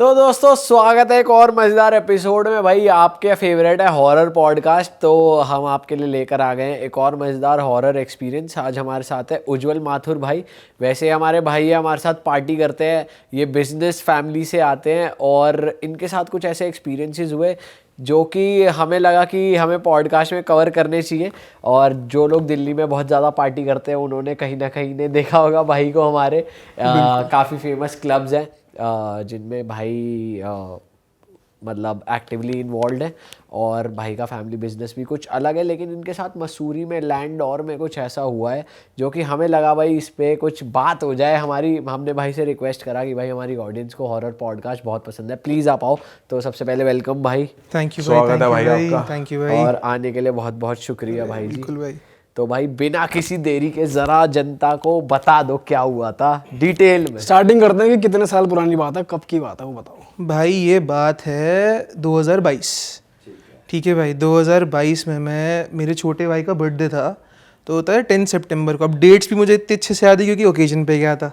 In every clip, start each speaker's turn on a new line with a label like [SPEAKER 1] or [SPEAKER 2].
[SPEAKER 1] तो दोस्तों स्वागत है एक और मज़ेदार एपिसोड में। भाई आपके फेवरेट है हॉरर पॉडकास्ट, तो हम आपके लिए लेकर आ गए हैं एक और मज़ेदार हॉरर एक्सपीरियंस। आज हमारे साथ है उज्जवल माथुर भाई। वैसे हमारे भाई है, हमारे साथ पार्टी करते हैं, ये बिजनेस फैमिली से आते हैं और इनके साथ कुछ ऐसे एक्सपीरियंसेस हुए जो कि हमें लगा कि हमें पॉडकास्ट में कवर करने चाहिए। और जो लोग दिल्ली में बहुत ज़्यादा पार्टी करते हैं उन्होंने कहीं ना कहीं ने देखा होगा भाई को। हमारे काफ़ी फेमस क्लब्स हैं जिनमें भाई मतलब एक्टिवली इन्वॉल्व है और भाई का फैमिली बिजनेस भी कुछ अलग है। लेकिन इनके साथ मसूरी में लैंडोर में कुछ ऐसा हुआ है जो कि हमें लगा भाई इस पे कुछ बात हो जाए। हमने भाई से रिक्वेस्ट करा कि भाई हमारी ऑडियंस को हॉरर पॉडकास्ट बहुत पसंद है, प्लीज़ आप आओ। तो सबसे पहले वेलकम भाई।
[SPEAKER 2] थैंक यू
[SPEAKER 1] स्वागत है भाई
[SPEAKER 2] आपका। थैंक यू भाई।
[SPEAKER 1] और आने के लिए बहुत बहुत शुक्रिया भाई जी।
[SPEAKER 2] बिल्कुल भाई।
[SPEAKER 1] तो भाई बिना किसी देरी के जरा जनता को बता दो क्या हुआ था डिटेल में।
[SPEAKER 3] स्टार्टिंग करते हैं कि कितने साल पुरानी बात है, कब की बात है वो बताओ
[SPEAKER 2] भाई ये बात है 2022। ठीक है भाई, 2022 में मेरे छोटे भाई का बर्थडे था। तो होता है 10 सितंबर को। अब डेट्स भी मुझे इतने अच्छे से याद है क्योंकि ओकेजन पे गया था।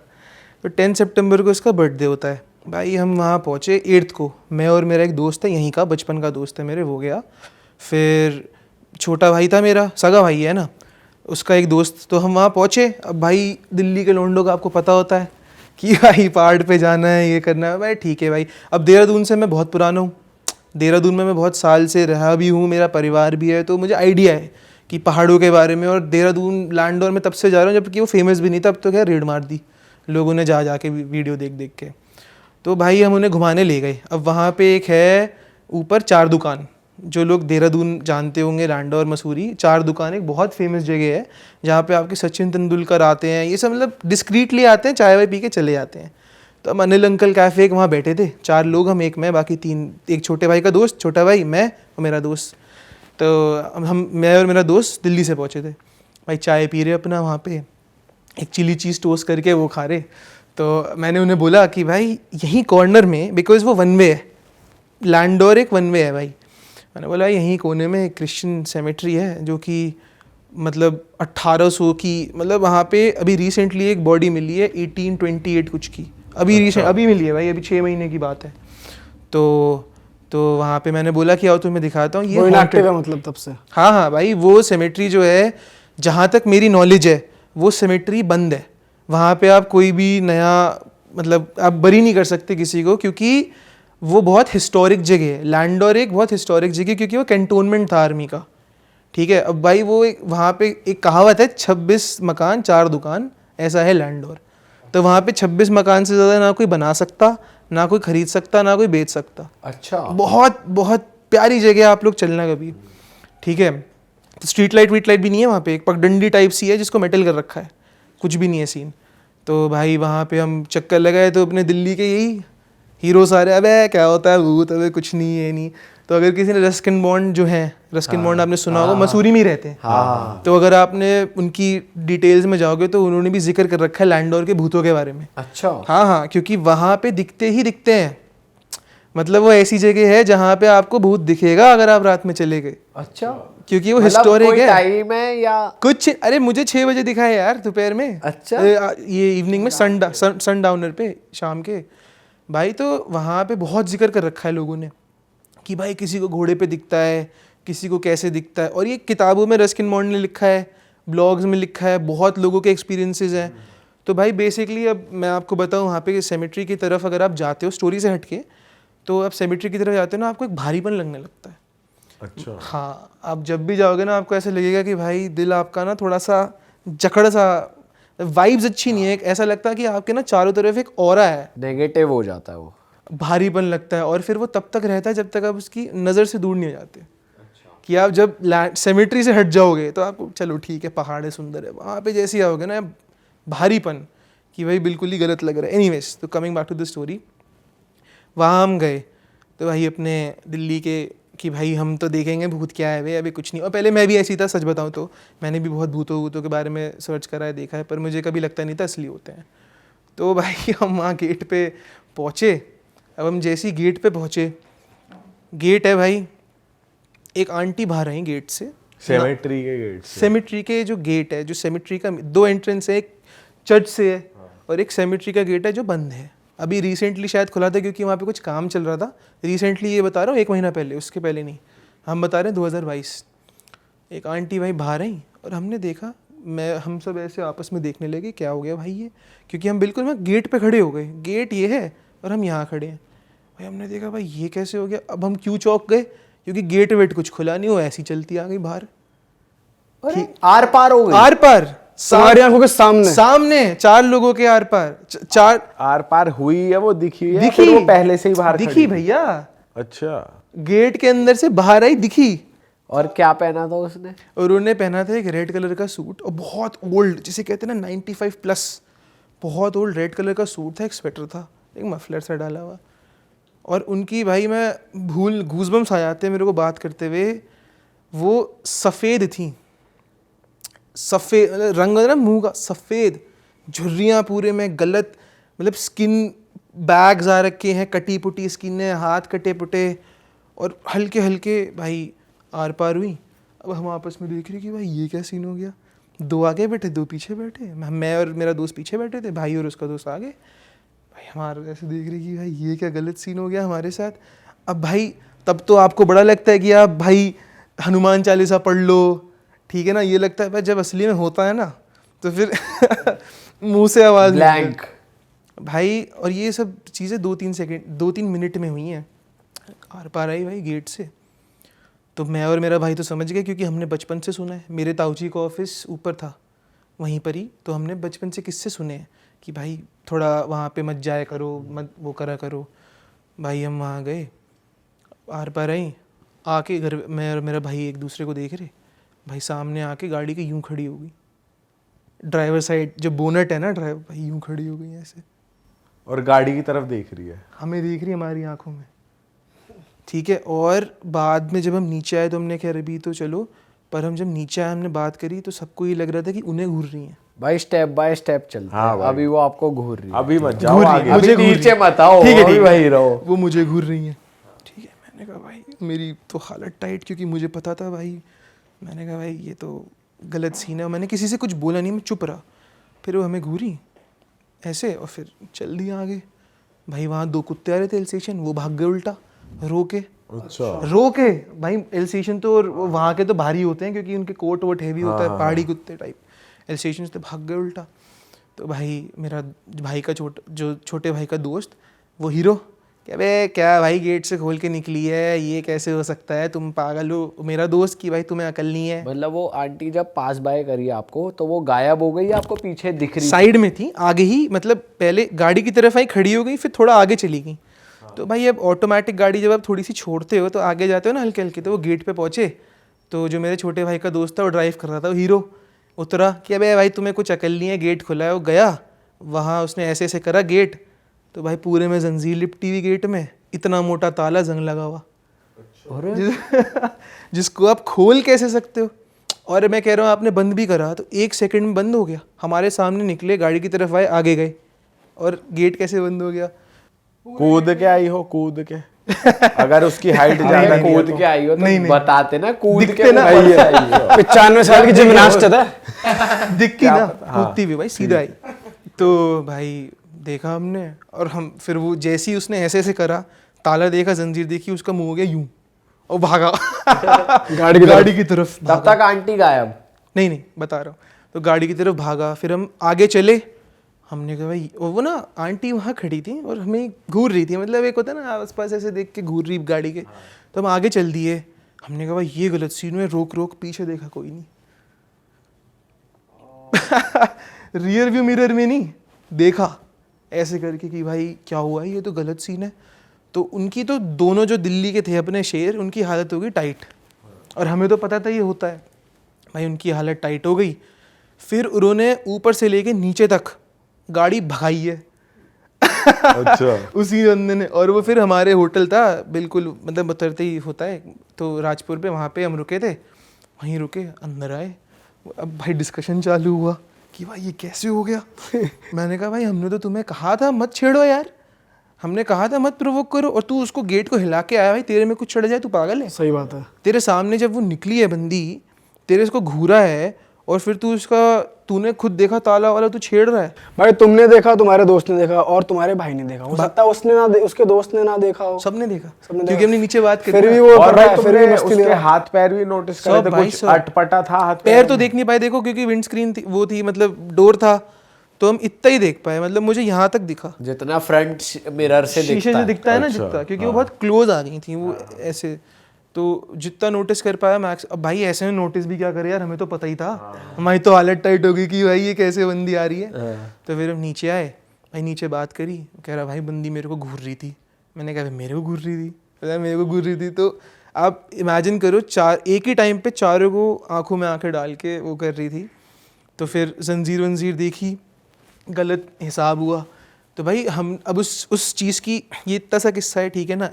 [SPEAKER 2] तो 10 सितंबर को इसका बर्थडे होता है भाई। हम वहाँ पहुँचे 8th को, मैं और मेरा एक दोस्त है यहीं का, बचपन का दोस्त है मेरे, वो गया। फिर छोटा भाई था मेरा, सगा भाई है ना, उसका एक दोस्त। तो हम वहाँ पहुँचे। अब भाई दिल्ली के लोंडों का आपको पता होता है कि भाई पहाड़ पे जाना है, ये करना है। भाई ठीक है भाई। अब देहरादून से मैं बहुत पुराना हूँ, देहरादून में मैं बहुत साल से रहा भी हूँ, मेरा परिवार भी है, तो मुझे आइडिया है कि पहाड़ों के बारे में। और देहरादून लैंडोर में तब से जा रहा हूँ जबकि वो फेमस भी नहीं था। अब तो क्या रेड मार दी लोगों ने जा के वीडियो देख देख के। तो भाई हम उन्हें घुमाने ले गए। अब वहाँ पे एक है ऊपर 4 दुकान, जो लोग देहरादून जानते होंगे, लैंडोर मसूरी 4 दुकान, एक बहुत फेमस जगह है जहाँ पे आपके सचिन तेंदुलकर आते हैं, ये सब मतलब डिस्क्रीटली आते हैं, चाय वाय पी के चले जाते हैं। तो हम अनिल अंकल कैफ़े वहाँ बैठे थे, 4 लोग, हम, एक मैं, बाकी 3, एक छोटे भाई का दोस्त, छोटा भाई, मैं और मेरा दोस्त। तो मैं और मेरा दोस्त दिल्ली से पहुँचे थे भाई। चाय पी रहे अपना वहाँ पे, एक चिली चीज़ टोस्ट करके वो खा रहे। तो मैंने उन्हें बोला कि भाई यहीं कॉर्नर में, बिकॉज वो वन वे है, लैंडोर एक वन वे है भाई, मैंने बोला यहीं कोने में एक क्रिश्चियन सेमेट्री है जो कि मतलब 1800 की, मतलब वहाँ पे अभी रिसेंटली एक बॉडी मिली है 1828 कुछ की, अभी मिली है भाई, अभी 6 महीने की बात है। तो वहाँ पे मैंने बोला कि आओ तुम्हें दिखाता हूँ। ये
[SPEAKER 3] इनएक्टिव है मतलब तब से?
[SPEAKER 2] हाँ भाई, वो सेमेट्री जो है, जहाँ तक मेरी नॉलेज है, वो सेमेट्री बंद है। वहाँ पे आप कोई भी नया, मतलब आप बरी नहीं कर सकते किसी को, क्योंकि वो बहुत हिस्टोरिक जगह है। लैंडोर एक बहुत हिस्टोरिक जगह, क्योंकि वो कैंटोनमेंट था आर्मी का। ठीक है। अब भाई वो वहाँ पे एक कहावत है, 26 मकान 4 दुकान, ऐसा है लैंडोर। तो वहाँ पे 26 मकान से ज़्यादा ना कोई बना सकता, ना कोई खरीद सकता, ना कोई बेच सकता।
[SPEAKER 1] अच्छा। बहुत
[SPEAKER 2] बहुत प्यारी जगह, आप लोग चलना कभी। ठीक है। तो स्ट्रीट लाइट वीट लाइट भी नहीं है वहाँ पे, एक पगडंडी टाइप सी है जिसको मेटल कर रखा है, कुछ भी नहीं है सीन। तो भाई वहाँ पे हम चक्कर लगाए, तो अपने दिल्ली के यही हीरो सारे, अबे क्या होता है भूत, अबे कुछ नहीं है नहीं। तो अगर किसी ने रस्किन बॉन्ड जो है, रस्किन बॉन्ड आपने सुना होगा, मसूरी में ही रहते हैं। तो अगर आपने उनकी डिटेल्स में जाओगे तो उन्होंने भी जिक्र कर रखा है लैंडोर के भूतों के बारे में।
[SPEAKER 1] अच्छा।
[SPEAKER 2] हाँ, क्योंकि वहाँ पे दिखते हैं, मतलब वो ऐसी जगह है जहाँ पे आपको भूत दिखेगा अगर आप रात में चले गए।
[SPEAKER 1] अच्छा।
[SPEAKER 2] क्योंकि वो हिस्टोरिक है।
[SPEAKER 1] टाइम है या कुछ?
[SPEAKER 2] अरे मुझे 6 बजे दिखा है यार, दोपहर में।
[SPEAKER 1] अच्छा।
[SPEAKER 2] ये इवनिंग में सनडाउनर पे, शाम के भाई। तो वहाँ पे बहुत जिक्र कर रखा है लोगों ने कि भाई किसी को घोड़े पे दिखता है, किसी को कैसे दिखता है। और ये किताबों में रस्किन बॉन्ड ने लिखा है, ब्लॉग्स में लिखा है, बहुत लोगों के एक्सपीरियंसेस हैं। तो भाई बेसिकली अब मैं आपको बताऊँ, वहाँ पे सेमेट्री की तरफ अगर आप जाते हो, स्टोरी से हटके, तो आप सेमेट्री की तरफ जाते हो ना, आपको एक भारीपन लगने लगता है।
[SPEAKER 1] अच्छा।
[SPEAKER 2] हाँ, आप जब भी जाओगे ना, आपको ऐसा लगेगा कि भाई दिल आपका ना थोड़ा सा जकड़ सा, वाइब्स अच्छी नहीं है, ऐसा लगता है कि आपके ना चारों तरफ एक ऑरा है,
[SPEAKER 1] नेगेटिव हो जाता है, वो
[SPEAKER 2] भारीपन लगता है। और फिर वो तब तक रहता है जब तक आप उसकी नज़र से दूर नहीं हो जाते। कि आप जब सेमेट्री से हट जाओगे तो आपको चलो ठीक है, पहाड़ है, सुंदर है, वहाँ पे जैसे ही आओगे ना, भारीपन कि भाई बिल्कुल ही गलत लग रहा है। एनीवेज, तो coming back to the story, वहाँ हम गए तो भाई अपने दिल्ली के कि भाई हम तो देखेंगे भूत क्या है भाई, अभी कुछ नहीं। और पहले मैं भी ऐसी था, सच बताऊँ तो मैंने भी बहुत भूतों के बारे में सर्च करा है, देखा है, पर मुझे कभी लगता नहीं था असली होते हैं। तो भाई हम वहाँ गेट पे पहुँचे। अब हम जैसे ही गेट पे पहुँचे, गेट है भाई, एक आंटी बाहर आई गेट से,
[SPEAKER 1] सेमेट्री के गेट से।
[SPEAKER 2] सेमेट्री के जो गेट है, जो सेमेट्री का 2 एंट्रेंस है, एक चर्च से है और एक सेमेट्री का गेट है जो बंद है। अभी रिसेंटली शायद खुला था क्योंकि वहाँ पे कुछ काम चल रहा था। रिसेंटली ये बता रहा हूँ, 1 महीना पहले, उसके पहले नहीं, हम बता रहे हैं 2022। एक आंटी भाई बाहर आई और हमने देखा, हम सब ऐसे आपस में देखने लगे क्या हो गया भाई ये, क्योंकि हम बिल्कुल ना गेट पे खड़े हो गए, गेट ये है और हम यहाँ खड़े हैं। भाई हमने देखा भाई ये कैसे हो गया। अब हम क्यों चौंक गए, क्योंकि गेट वेट कुछ खुला नहीं, वो ऐसी चलती आ गई बाहर।
[SPEAKER 1] आर पार हो गई।
[SPEAKER 2] आर पार
[SPEAKER 3] हमारी आंखों के सामने
[SPEAKER 2] सामने 4 लोगों के आर पार, 4
[SPEAKER 4] आर पार हुई है, वो दिखी है,
[SPEAKER 2] दिखी,
[SPEAKER 4] फिर वो पहले से ही बाहर
[SPEAKER 2] दिखी
[SPEAKER 4] खड़ी थी?
[SPEAKER 2] भैया,
[SPEAKER 4] अच्छा,
[SPEAKER 2] गेट के अंदर से बाहर आई, दिखी।
[SPEAKER 1] और क्या पहना था उसने?
[SPEAKER 2] और उन्होंने पहना था एक रेड कलर का सूट, और बहुत ओल्ड, जिसे कहते हैं ना 95 प्लस, बहुत ओल्ड रेड कलर का सूट था, एक स्वेटर था, एक मफलर सा डाला हुआ। और उनकी भाई मैं गूज़बम्स आ जाते हैं मेरे को बात करते हुए। वो सफ़ेद थी, सफ़ेद रंग ना मुंह का सफ़ेद, झुर्रियाँ पूरे में, गलत मतलब स्किन बैग्स आ रखे हैं, कटी पुटी स्किन है, हाथ कटे पुटे, और हल्के हल्के भाई आर पार हुई। अब हम आपस में देख रहे कि भाई ये क्या सीन हो गया। 2 आगे बैठे, 2 पीछे बैठे, मैं और मेरा दोस्त पीछे बैठे थे, भाई और उसका दोस्त आगे। भाई हमारे ऐसे देख रहे कि भाई ये क्या गलत सीन हो गया हमारे साथ। अब भाई तब तो आपको बड़ा लगता है कि आप भाई हनुमान चालीसा पढ़ लो, ठीक है ना, ये लगता है। भाई जब असली में होता है ना तो फिर मुंह से आवाज़
[SPEAKER 1] ब्लैंक
[SPEAKER 2] भाई। और ये सब चीज़ें 2-3 मिनट में हुई हैं। आर पार आई भाई गेट से, तो मैं और मेरा भाई तो समझ गए, क्योंकि हमने बचपन से सुना है। मेरे ताऊजी का ऑफिस ऊपर था वहीं पर ही, तो हमने बचपन से किससे सुने हैं कि भाई थोड़ा वहाँ पे मत जाया करो, मत वो करा करो। भाई हम वहाँ गए, आर पार आई, आके घर मैं और मेरा भाई एक दूसरे को देख रहे, भाई सामने आके गाड़ी की यूं खड़ी हो गई, ड्राइवर साइड जो बोनट है ना ड्राइवर, भाई यूं खड़ी हो गई ऐसे,
[SPEAKER 4] और गाड़ी की तरफ देख रही है,
[SPEAKER 2] हमें देख रही है हमारी आंखों में, ठीक है। और बाद में जब हम नीचे आए तो हमने कहा अभी तो चलो, पर हम जब नीचे आए हमने बात करी तो सबको ये लग रहा था कि उन्हें घूर रही हैं।
[SPEAKER 1] भाई स्टेप बाय स्टेप चलते
[SPEAKER 4] हाँ
[SPEAKER 1] हैं।
[SPEAKER 4] भाई।
[SPEAKER 1] अभी वो आपको घूर रही है,
[SPEAKER 4] अभी मत जाओ
[SPEAKER 2] घूर रही
[SPEAKER 4] आगे।
[SPEAKER 2] है, मुझे
[SPEAKER 1] अभी
[SPEAKER 2] घूर
[SPEAKER 1] नीचे
[SPEAKER 2] रही है।
[SPEAKER 1] मत आओ,
[SPEAKER 2] ठीक है,
[SPEAKER 1] अभी
[SPEAKER 2] ठीक है।
[SPEAKER 1] वहीं रहो।
[SPEAKER 2] वो मुझे घूर रही हैं, ठीक है। मैंने कहा भाई मेरी तो हालत टाइट, क्योंकि मुझे पता था भाई। मैंने कहा भाई ये तो गलत सीन है, और मैंने किसी से कुछ बोला नहीं, मैं चुप रहा। फिर वो हमें घूरी ऐसे और फिर चल दिया आगे। भाई वहाँ 2 कुत्ते आ रहे थे एल स्टेशन, वो भाग गए उल्टा रो के।
[SPEAKER 4] अच्छा,
[SPEAKER 2] रो के भाई, एल स्टेशन तो वहाँ के तो भारी होते हैं क्योंकि उनके कोट वोट हैवी होता है, पहाड़ी कुत्ते टाइप। एल स्टेशन से भाग गए उल्टा। तो भाई मेरा भाई का छोटे भाई का दोस्त, वो हीरो, क्या बे क्या भाई गेट से खोल के निकली है, ये कैसे हो सकता है, तुम पागल हो। मेरा दोस्त कि भाई तुम्हें अकल नहीं है।
[SPEAKER 1] मतलब वो आंटी जब पास बाय करी आपको तो वो गायब हो गई या आपको पीछे दिख रही?
[SPEAKER 2] साइड में थी, आगे ही, मतलब पहले गाड़ी की तरफ आई, खड़ी हो गई, फिर थोड़ा आगे चली गई। तो भाई अब ऑटोमेटिक गाड़ी जब आप थोड़ी सी छोड़ते हो तो आगे जाते हो ना हल्के हल्के, तो वो गेट पे पहुंचे। तो जो मेरे छोटे भाई का दोस्त था वो ड्राइव कर रहा था, वो हीरो उतरा कि अबे भाई तुम्हें कुछ अकल नहीं है, गेट खुला है। वो गया वहाँ, उसने ऐसे ऐसे करा गेट, तो भाई पूरे में जंजीर लिपटी हुई गेट में, इतना मोटा ताला, जंग लगा हुआ, जिसको आप खोल कैसे सकते हो। और मैं कह रहा हूँ आपने बंद भी करा तो 1 सेकंड में बंद हो गया। हमारे सामने निकले, गाड़ी की तरफ आए, आगे गए, और गेट कैसे बंद हो गया।
[SPEAKER 4] कूद के आई हो, कूद के। अगर उसकी हाइट ज्यादा नहीं है
[SPEAKER 1] कूद
[SPEAKER 4] तो।
[SPEAKER 1] के आई हो तो
[SPEAKER 2] नहीं, नहीं।
[SPEAKER 1] बताते ना, कूद
[SPEAKER 2] दिखते
[SPEAKER 1] के
[SPEAKER 2] ना,
[SPEAKER 1] ऊपर से आई हो।
[SPEAKER 3] 95 साल की जिमनास्ट है।
[SPEAKER 2] दिखती ना कूदती हुई भाई, सीधा आई। तो भाई देखा हमने, और हम फिर वो जैसे ही उसने ऐसे ऐसे करा, ताला देखा, जंजीर देखी, उसका मुंह हो गया यूं और भागा गाड़ी की तरफ
[SPEAKER 1] तब तक आंटी गायब?
[SPEAKER 2] नहीं बता रहा हूँ। तो गाड़ी की तरफ भागा, फिर हम आगे चले। हमने कहा भाई, और वो ना आंटी वहाँ खड़ी थी और हमें घूर रही थी, मतलब एक होता है ना आस पास ऐसे देख के घूर रही गाड़ी के। तो हम आगे चल दिए। हमने कहा भाई ये गलत सीन है, रोक। पीछे देखा, कोई नहीं। रियर व्यू मिरर में नहीं देखा, ऐसे करके कि भाई क्या हुआ, ये तो गलत सीन है। तो उनकी तो दोनों जो दिल्ली के थे अपने शेर, उनकी हालत हो गई टाइट, और हमें तो पता था ये होता है। भाई उनकी हालत टाइट हो गई। फिर उन्होंने ऊपर से लेके नीचे तक गाड़ी भगाई है।
[SPEAKER 4] अच्छा।
[SPEAKER 2] उसी बंदे ने। और वो फिर हमारे होटल था बिल्कुल, मतलब उतरते ही होता है तो राजपुर पे, वहाँ पे हम रुके थे, वहीं रुके, अंदर आए। अब भाई डिस्कशन चालू हुआ कि भाई ये कैसे हो गया। मैंने कहा भाई हमने तो तुम्हें कहा था मत छेड़ो यार, हमने कहा था मत प्रोवोक करो, और तू उसको गेट को हिला के आया। भाई तेरे में कुछ चढ़ जाए, तू पागल है?
[SPEAKER 3] सही बात है।
[SPEAKER 2] तेरे सामने जब वो निकली है बंदी, तेरे इसको घूरा है, और फिर तू तूने खुद देखा ताला वाला, तू छेड़ रहा है।
[SPEAKER 3] भाई तुमने देखा, तुम्हारे दोस्त ने देखा और तुम्हारे भाई ने देखा, हो सकता है उसने ना उसके दोस्त ने ना देखा हो।
[SPEAKER 2] सबने देखा
[SPEAKER 3] सबने
[SPEAKER 2] क्योंकि हमने नीचे बात करी
[SPEAKER 3] फिर
[SPEAKER 2] ना।
[SPEAKER 3] भी वो
[SPEAKER 4] और
[SPEAKER 3] कर रहा
[SPEAKER 4] भाई
[SPEAKER 3] है, फिर भी
[SPEAKER 4] तुमने
[SPEAKER 3] मस्ती ले
[SPEAKER 4] उसके
[SPEAKER 3] रहा है।
[SPEAKER 4] हाथ पैर भी नोटिस करे
[SPEAKER 2] सब
[SPEAKER 4] थे,
[SPEAKER 2] भाई
[SPEAKER 4] कुछ
[SPEAKER 2] सब।
[SPEAKER 4] अटपटा था हाथ
[SPEAKER 2] पैर तो देख नहीं पाए देखो, क्योंकि विंड स्क्रीन थी, वो थी मतलब डोर था, तो हम इतना ही देख पाए, मतलब मुझे यहाँ तक दिखा,
[SPEAKER 1] जितना फ्रंट मिरर से
[SPEAKER 2] शीशे
[SPEAKER 1] दिखता
[SPEAKER 2] से
[SPEAKER 1] है।
[SPEAKER 2] दिखता है ना
[SPEAKER 4] अच्छा,
[SPEAKER 2] जितना, क्योंकि वो बहुत क्लोज आ गई थी वो ऐसे, तो जितना नोटिस कर पाया मैक्स। अब भाई ऐसे में नोटिस भी क्या करे यार, हमें तो पता ही था, हमारी तो हालत टाइट हो गई कि भाई ये कैसे बंदी आ रही है। तो फिर हम नीचे आए, भाई नीचे बात करी, कह रहा भाई बंदी मेरे को घूर रही थी। मैंने कहा मेरे को घूर रही थी, मेरे को घूर रही थी। तो आप इमेजिन करो, चार एक ही टाइम पे चारों को आंखों में आंखें डाल के वो कर रही थी। तो फिर जंजीर वंजीर देखी, गलत हिसाब हुआ। तो भाई हम अब उस चीज़ की, ये इतना सा किस्सा है ठीक है ना,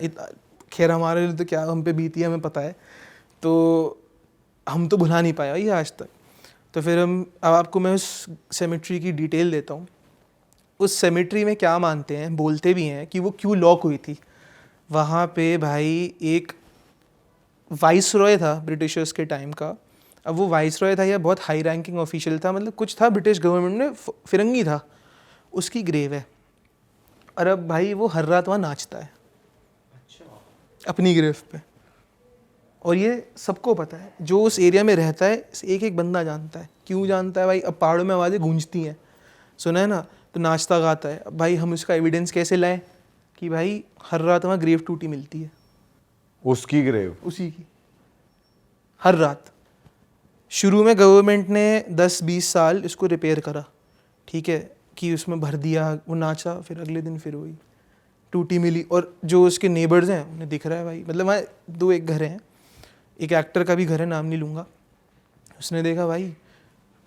[SPEAKER 2] खैर हमारे लिए तो क्या हम पे बीती है हमें पता है, तो हम तो भुला नहीं पाया ये आज तक। तो फिर अब आपको मैं उस सेमेट्री की डिटेल देता हूँ। उस सेमेट्री में क्या मानते हैं, बोलते भी हैं कि वो क्यों लॉक हुई थी। वहाँ पे भाई एक वाइस रॉय था ब्रिटिशर्स के टाइम का। अब वो वाइस रॉय था या बहुत हाई रैंकिंग ऑफिशियल था, मतलब कुछ था ब्रिटिश गवर्नमेंट में, फिरंगी था, उसकी ग्रेव है। और अब भाई वो हर रात वहाँ नाचता है अपनी ग्रेव पे, और ये सबको पता है, जो उस एरिया में रहता है एक एक बंदा जानता है। क्यों जानता है भाई, अब पहाड़ों में आवाज़ें गूंजती हैं, सुना है ना, तो नाचता गाता है। अब भाई हम उसका एविडेंस कैसे लाएं कि भाई हर रात वहाँ ग्रेव टूटी मिलती है,
[SPEAKER 4] उसकी ग्रेव,
[SPEAKER 2] उसी की, हर रात। शुरू में गवर्नमेंट ने 10-20 साल इसको रिपेयर करा, ठीक है, कि उसमें भर दिया, वो नाचा, फिर अगले दिन फिर वही टूटी मिली। और जो उसके नेबर्स हैं उन्हें दिख रहा है भाई, मतलब वहाँ 2-1 घर हैं, एक एक्टर का भी घर है, नाम नहीं लूँगा, उसने देखा भाई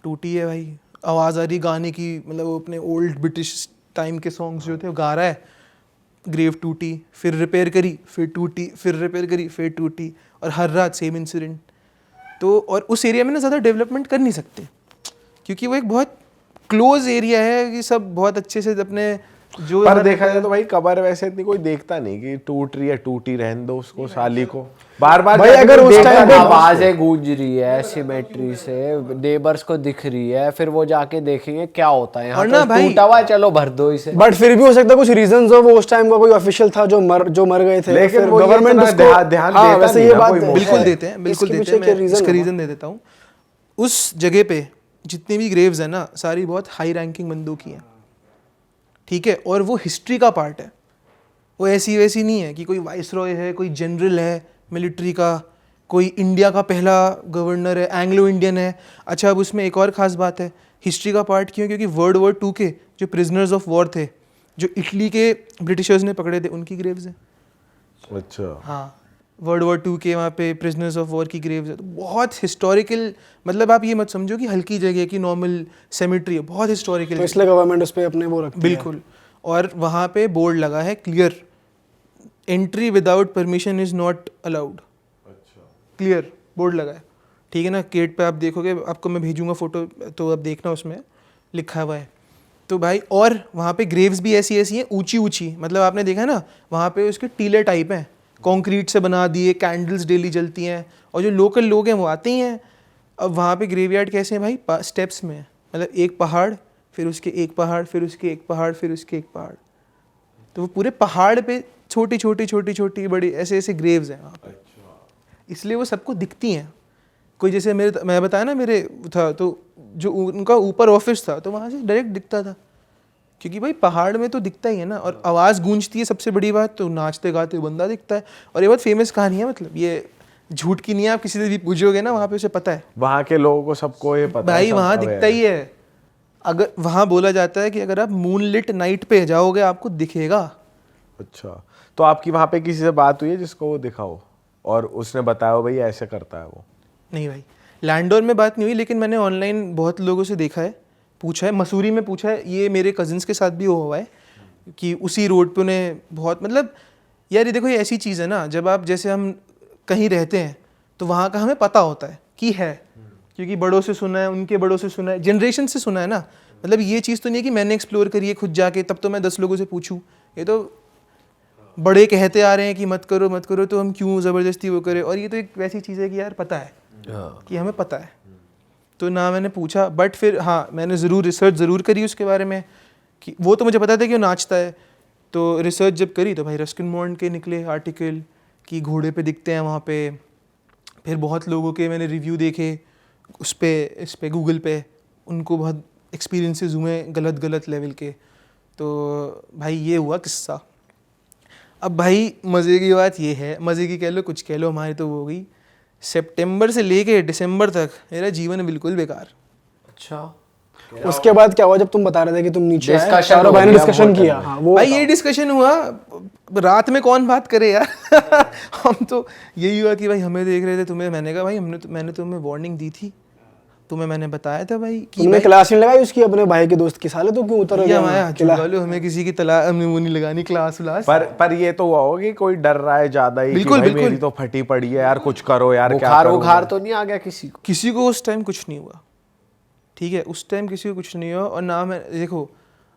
[SPEAKER 2] टूटी है भाई, आवाज़ आ रही गाने की, मतलब वो अपने ओल्ड ब्रिटिश टाइम के सॉन्ग्स जो थे वो गा रहा है, ग्रेव टूटी, फिर रिपेयर करी, फिर टूटी, फिर रिपेयर करी, फिर टूटी, और हर रात सेम इंसिडेंट। तो और उस एरिया में ना ज़्यादा डेवलपमेंट कर नहीं सकते, क्योंकि वो एक बहुत क्लोज एरिया है कि सब बहुत अच्छे से अपने जो
[SPEAKER 4] पर देखा जाए तो भाई कबर वैसे इतनी कोई देखता नहीं कि टूट रही है, टूटी रहने दो उसको, साली को बार बार
[SPEAKER 3] भाई अगर उस टाइम पे
[SPEAKER 1] आवाजें गूंज रही है सिमेट्री से, नेबर्स को दिख रही है, फिर वो जाके देखेंगे क्या होता है यहाँ,
[SPEAKER 2] और
[SPEAKER 1] तो
[SPEAKER 2] ना भाई-
[SPEAKER 1] टूटा हुआ है, चलो भर दो इसे।
[SPEAKER 3] बट फिर भी हो सकता है कुछ रीजंस हो, वो उस टाइम का कोई ऑफिशियल था जो मर गए थे,
[SPEAKER 4] लेकिन
[SPEAKER 3] फिर
[SPEAKER 4] वो ये
[SPEAKER 3] गवर्नमेंट
[SPEAKER 4] इतना
[SPEAKER 3] उसको
[SPEAKER 4] ध्यान
[SPEAKER 3] हाँ,
[SPEAKER 4] देता
[SPEAKER 3] वैसे
[SPEAKER 4] नहीं
[SPEAKER 3] ये
[SPEAKER 4] ना
[SPEAKER 3] बात
[SPEAKER 4] कोई
[SPEAKER 2] बिल्कुल
[SPEAKER 3] है।
[SPEAKER 2] देते हैं, बिल्कुल
[SPEAKER 3] इसके
[SPEAKER 2] देते
[SPEAKER 3] पीछे
[SPEAKER 2] हैं।
[SPEAKER 3] क्या
[SPEAKER 2] मैं
[SPEAKER 3] रीजन
[SPEAKER 2] इसका
[SPEAKER 3] होगा?
[SPEAKER 2] रीज़न दे देता हूँ। उस जगह पे जितनी भी ग्रेव्स हैं ना, सारी बहुत हाई रैंकिंग बंदों की हैं, ठीक है, और वो हिस्ट्री का पार्ट है, वो ऐसी वैसी नहीं है कि कोई वाइस रॉय है, कोई जनरल है मिलिट्री का, कोई इंडिया का पहला गवर्नर है, एंग्लो इंडियन है। अच्छा, अब उसमें एक और ख़ास बात है, हिस्ट्री का पार्ट क्यों, क्योंकि वर्ल्ड वॉर 2 के जो प्रिजनर्स ऑफ वॉर थे, जो इटली के ब्रिटिशर्स ने पकड़े थे, उनकी ग्रेव्स हैं।
[SPEAKER 4] अच्छा,
[SPEAKER 2] हाँ, वर्ल्ड वॉर 2 के वहाँ पे प्रिजनर्स ऑफ वॉर की ग्रेव्स है। तो बहुत हिस्टोरिकल, मतलब आप ये मत समझो कि हल्की जगह की नॉर्मल सेमेट्री है, बहुत हिस्टोरिकल।
[SPEAKER 3] तो इसलिए गवर्नमेंट उस पे अपने वो रखती है।
[SPEAKER 2] बिल्कुल। और वहाँ पे बोर्ड लगा है clear, entry without permission is not allowed. Clear board लगा है, ठीक है ना। गेट पे आप देखोगे, आपको मैं भेजूंगा फोटो, तो आप देखना, उसमें लिखा हुआ है। तो भाई और वहाँ पे ग्रेव्स भी ऐसी ऐसी हैं, ऊंची ऊंची, मतलब आपने देखा है ना, वहाँ पे उसके टीले टाइप हैं, कंक्रीट से बना दिए, कैंडल्स डेली जलती हैं, और जो लोकल लोग हैं वो आते ही हैं। अब वहाँ पे ग्रेवयार्ड कैसे हैं भाई, स्टेप्स में है, मतलब एक पहाड़, फिर उसके एक पहाड़, फिर उसके एक पहाड़, फिर उसके एक पहाड़, तो वो पूरे पहाड़ पे छोटी छोटी छोटी छोटी बड़ी ऐसे ऐसे ग्रेव्स हैं वहाँ पे। इसलिए वो सबको दिखती हैं। कोई जैसे मैं बताया ना, मेरे था तो जो उनका ऊपर ऑफिस था, तो वहाँ से डायरेक्ट दिखता था, क्योंकि भाई पहाड़ में तो दिखता ही है ना, और आवाज़ गूंजती है, सबसे बड़ी बात, तो नाचते गाते बंदा दिखता है। और ये बहुत फेमस कहानी है, मतलब ये झूठ की नहीं है, आप किसी से भी पूछोगे ना वहाँ पे, उसे पता है
[SPEAKER 4] वहाँ के लोगों को सबको ये पता है,
[SPEAKER 2] भाई,
[SPEAKER 4] सब
[SPEAKER 2] वहाँ
[SPEAKER 4] aware
[SPEAKER 2] दिखता ही है। अगर वहाँ बोला जाता है कि अगर आप मूनलिट नाइट पे जाओगे आपको दिखेगा।
[SPEAKER 4] अच्छा, तो आपकी वहाँ पे किसी से बात हुई है जिसको वो दिखा हो और उसने बताया हो भाई ऐसे करता है वो?
[SPEAKER 2] नहीं भाई, लैंडोर में बात नहीं हुई, लेकिन मैंने ऑनलाइन बहुत लोगों से देखा है, पूछा है, मसूरी में पूछा है, ये मेरे कजिन्स के साथ भी हुआ है कि उसी रोड पे उन्हें बहुत, मतलब यार ये देखो, ये ऐसी चीज़ है ना, जब आप जैसे हम कहीं रहते हैं तो वहाँ का हमें पता होता है कि है, क्योंकि बड़ों से सुना है, उनके बड़ों से सुना है, जनरेशन से सुना है ना। मतलब ये चीज़ तो नहीं है कि मैंने एक्सप्लोर करी है खुद जाके, तब तो मैं 10 लोगों से पूछूं। ये तो बड़े कहते आ रहे हैं कि मत करो मत करो, तो हम क्यों ज़बरदस्ती वो करें। और ये तो एक वैसी चीज़ है कि यार पता है कि हमें पता है। तो ना मैंने पूछा, बट फिर हाँ मैंने ज़रूर रिसर्च ज़रूर करी उसके बारे में कि वो तो मुझे पता था कि वो नाचता है। तो रिसर्च जब करी तो भाई रस्किन बॉन्ड के निकले आर्टिकल कि घोड़े पे दिखते हैं वहाँ पे। फिर बहुत लोगों के मैंने रिव्यू देखे उस पे गूगल पे, उनको बहुत एक्सपीरियंसेस हुए गलत गलत लेवल के। तो भाई ये हुआ किस्सा। अब भाई मज़े की बात ये है, मज़े की कह लो कुछ कह लो, हमारी तो वो हो गई सितंबर से लेके दिसंबर तक मेरा जीवन बिल्कुल बेकार।
[SPEAKER 1] अच्छा,
[SPEAKER 3] उसके बाद क्या हुआ जब तुम बता रहे थे कि तुम नीचे आए,
[SPEAKER 1] Discussion
[SPEAKER 3] चारों
[SPEAKER 1] हो
[SPEAKER 3] भाई ने
[SPEAKER 1] गया
[SPEAKER 3] डिस्कशन
[SPEAKER 1] होटल
[SPEAKER 3] किया?
[SPEAKER 1] में।
[SPEAKER 3] हाँ वो
[SPEAKER 2] भाई ये डिस्कशन हुआ रात में, कौन बात करे यार हम तो यही हुआ कि भाई हमें देख रहे थे तुम्हें, मैंने कहा भाई मैंने तुम्हें वार्निंग दी थी, तुम्हें मैंने बताया था भाई कि
[SPEAKER 3] तुमने क्लास नहीं लगाई उसकी अपने भाई के दोस्त की, साले तो क्यों उतर गया
[SPEAKER 2] हमारे
[SPEAKER 3] वहाँ?
[SPEAKER 2] हाथ चुका लो, हमें किसी की तला हमें वो नहीं लगानी क्लास व्लास।
[SPEAKER 4] पर ये तो हुआ होगा कि कोई डर रहा है ज्यादा ही,
[SPEAKER 2] बिल्कुल,
[SPEAKER 4] कि भाई
[SPEAKER 2] बिल्कुल।
[SPEAKER 4] मेरी तो फटी पड़ी है यार, कुछ करो यार, क्या
[SPEAKER 1] बुखार
[SPEAKER 4] करूं
[SPEAKER 1] बुखार
[SPEAKER 4] मैं?
[SPEAKER 1] तो नहीं आ गया किसी को?
[SPEAKER 2] किसी को उस टाइम कुछ नहीं हुआ, ठीक है, उस टाइम किसी को कुछ नहीं हुआ। और ना मैं देखो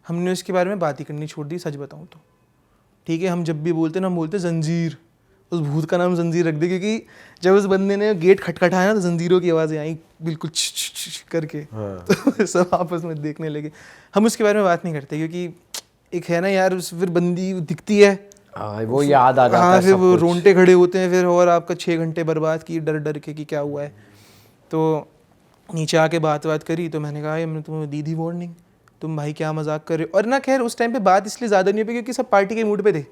[SPEAKER 2] हमने उसके बारे में बात ही करनी छोड़ दी, सच बताऊँ तो, ठीक है। हम जब भी बोलते ना, हम बोलते जंजीर, उस भूत का नाम जंजीर रख दे, क्योंकि जब उस बंदे ने गेट खटखटाया ना तो जंजीरों की आवाज़ें आई बिल्कुल करके। तो सब आपस में देखने लगे। हम उसके बारे में बात नहीं करते क्योंकि एक है ना यार, फिर बंदी दिखती है,
[SPEAKER 1] हाँ, वो याद आ जाता
[SPEAKER 2] हाँ,
[SPEAKER 1] है
[SPEAKER 2] फिर
[SPEAKER 1] सब
[SPEAKER 2] वो
[SPEAKER 1] कुछ।
[SPEAKER 2] रोंगटे खड़े होते हैं फिर, और आपका 6 घंटे बर्बाद किए डर डर के कि क्या हुआ है। तो नीचे आके बात करी तो मैंने कहा मैंने तुम्हें दी थी वार्निंग, तुम भाई क्या मजाक कर रहे हो। और ना खैर उस टाइम पे बात इसलिए ज़्यादा नहीं हुई क्योंकि सब पार्टी के मूड पे थे,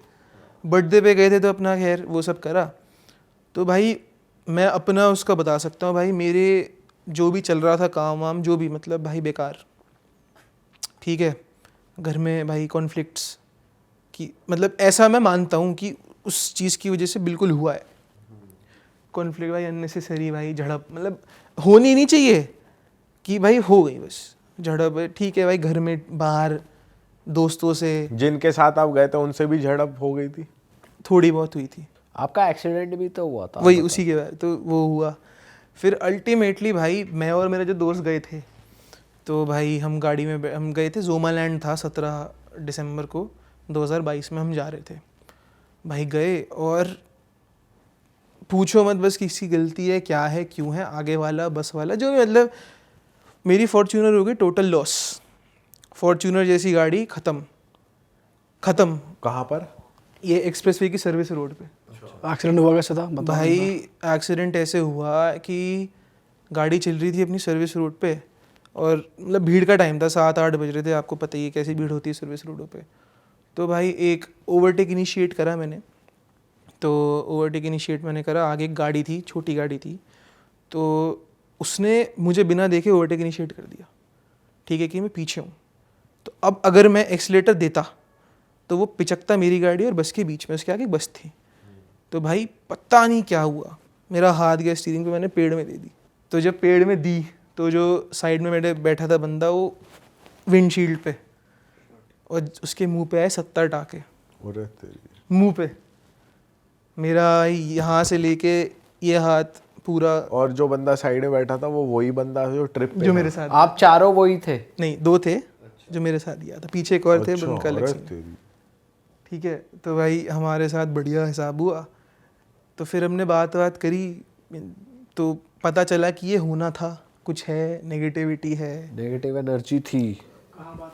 [SPEAKER 2] बर्थडे पे गए थे तो अपना खैर वो सब करा। तो भाई मैं अपना उसका बता सकता हूँ भाई, मेरे जो भी चल रहा था काम वाम जो भी, मतलब भाई बेकार, ठीक है। घर में भाई कॉन्फ्लिक्ट्स की, मतलब ऐसा मैं मानता हूँ कि उस चीज़ की वजह से बिल्कुल हुआ है कॉन्फ्लिक्ट भाई, अननेसेसरी भाई झड़प, मतलब होनी नहीं चाहिए कि भाई हो गई बस झड़प, ठीक है भाई, घर में बाहर दोस्तों से
[SPEAKER 4] जिनके साथ आप गए थे उनसे भी झड़प हो गई थी?
[SPEAKER 2] थोड़ी बहुत हुई थी।
[SPEAKER 1] आपका एक्सीडेंट भी तो हुआ था?
[SPEAKER 2] वही उसी के बाद तो वो हुआ। फिर अल्टीमेटली भाई मैं और मेरे जो दोस्त गए थे, तो भाई हम गाड़ी में हम गए थे, जोमालैंड था, 17 दिसंबर को 2022 में हम जा रहे थे। भाई गए और पूछो मत बस किसकी गलती है, क्या है, क्यों है, आगे वाला बस वाला जो भी, मतलब मेरी फॉर्च्यूनर हो गई टोटल लॉस। फॉर्च्यूनर जैसी गाड़ी ख़त्म।
[SPEAKER 4] कहाँ पर?
[SPEAKER 2] ये एक्सप्रेसवे की सर्विस रोड पे।
[SPEAKER 3] एक्सीडेंट हुआ कैसे था बताओ?
[SPEAKER 2] भाई एक्सीडेंट ऐसे हुआ कि गाड़ी चल रही थी अपनी सर्विस रोड पे, और मतलब भीड़ का टाइम था, 7-8 बज रहे थे, आपको पता ही है कैसी भीड़ होती है सर्विस रोडों पे। तो भाई एक ओवरटेक इनिशिएट करा मैंने, तो ओवरटेक इनिशिएट मैंने करा, आगे एक गाड़ी थी, छोटी गाड़ी थी, तो उसने मुझे बिना देखे ओवरटेक इनिशिएट कर दिया, ठीक है, कि मैं पीछे हूँ। तो अब अगर मैं एक्सीलेटर देता तो वो पिचकता मेरी गाड़ी और बस के बीच में, उसके आगे बस थी। तो भाई पता नहीं क्या हुआ, मेरा हाथ गया स्टीयरिंग पे, मैंने पेड़ में दे दी। तो जब पेड़ में दी तो जो साइड में मेरे बैठा था बंदा, वो विंडशील्ड पे, और उसके मुंह पे आए 70 टाके
[SPEAKER 4] अरे तेरी।
[SPEAKER 2] मुंह पे, मेरा यहाँ से लेके ये हाथ पूरा।
[SPEAKER 4] और जो बंदा साइड में बैठा था वो वही बंदा जो ट्रिप पे
[SPEAKER 2] जो
[SPEAKER 4] था?
[SPEAKER 2] मेरे साथ,
[SPEAKER 1] आप चारों वही थे?
[SPEAKER 2] नहीं 2 थे जो मेरे साथ गया था, पीछे एक और थे,
[SPEAKER 4] अच्छा,
[SPEAKER 2] उनका अलग
[SPEAKER 4] अरे
[SPEAKER 2] सीन।
[SPEAKER 4] तेरी।
[SPEAKER 2] ठीक है, तो भाई हमारे साथ बढ़िया हिसाब हुआ। तो फिर हमने बात करी, तो पता चला कि ये होना था, कुछ है, नेगेटिविटी है,
[SPEAKER 1] नेगेटिव एनर्जी थी।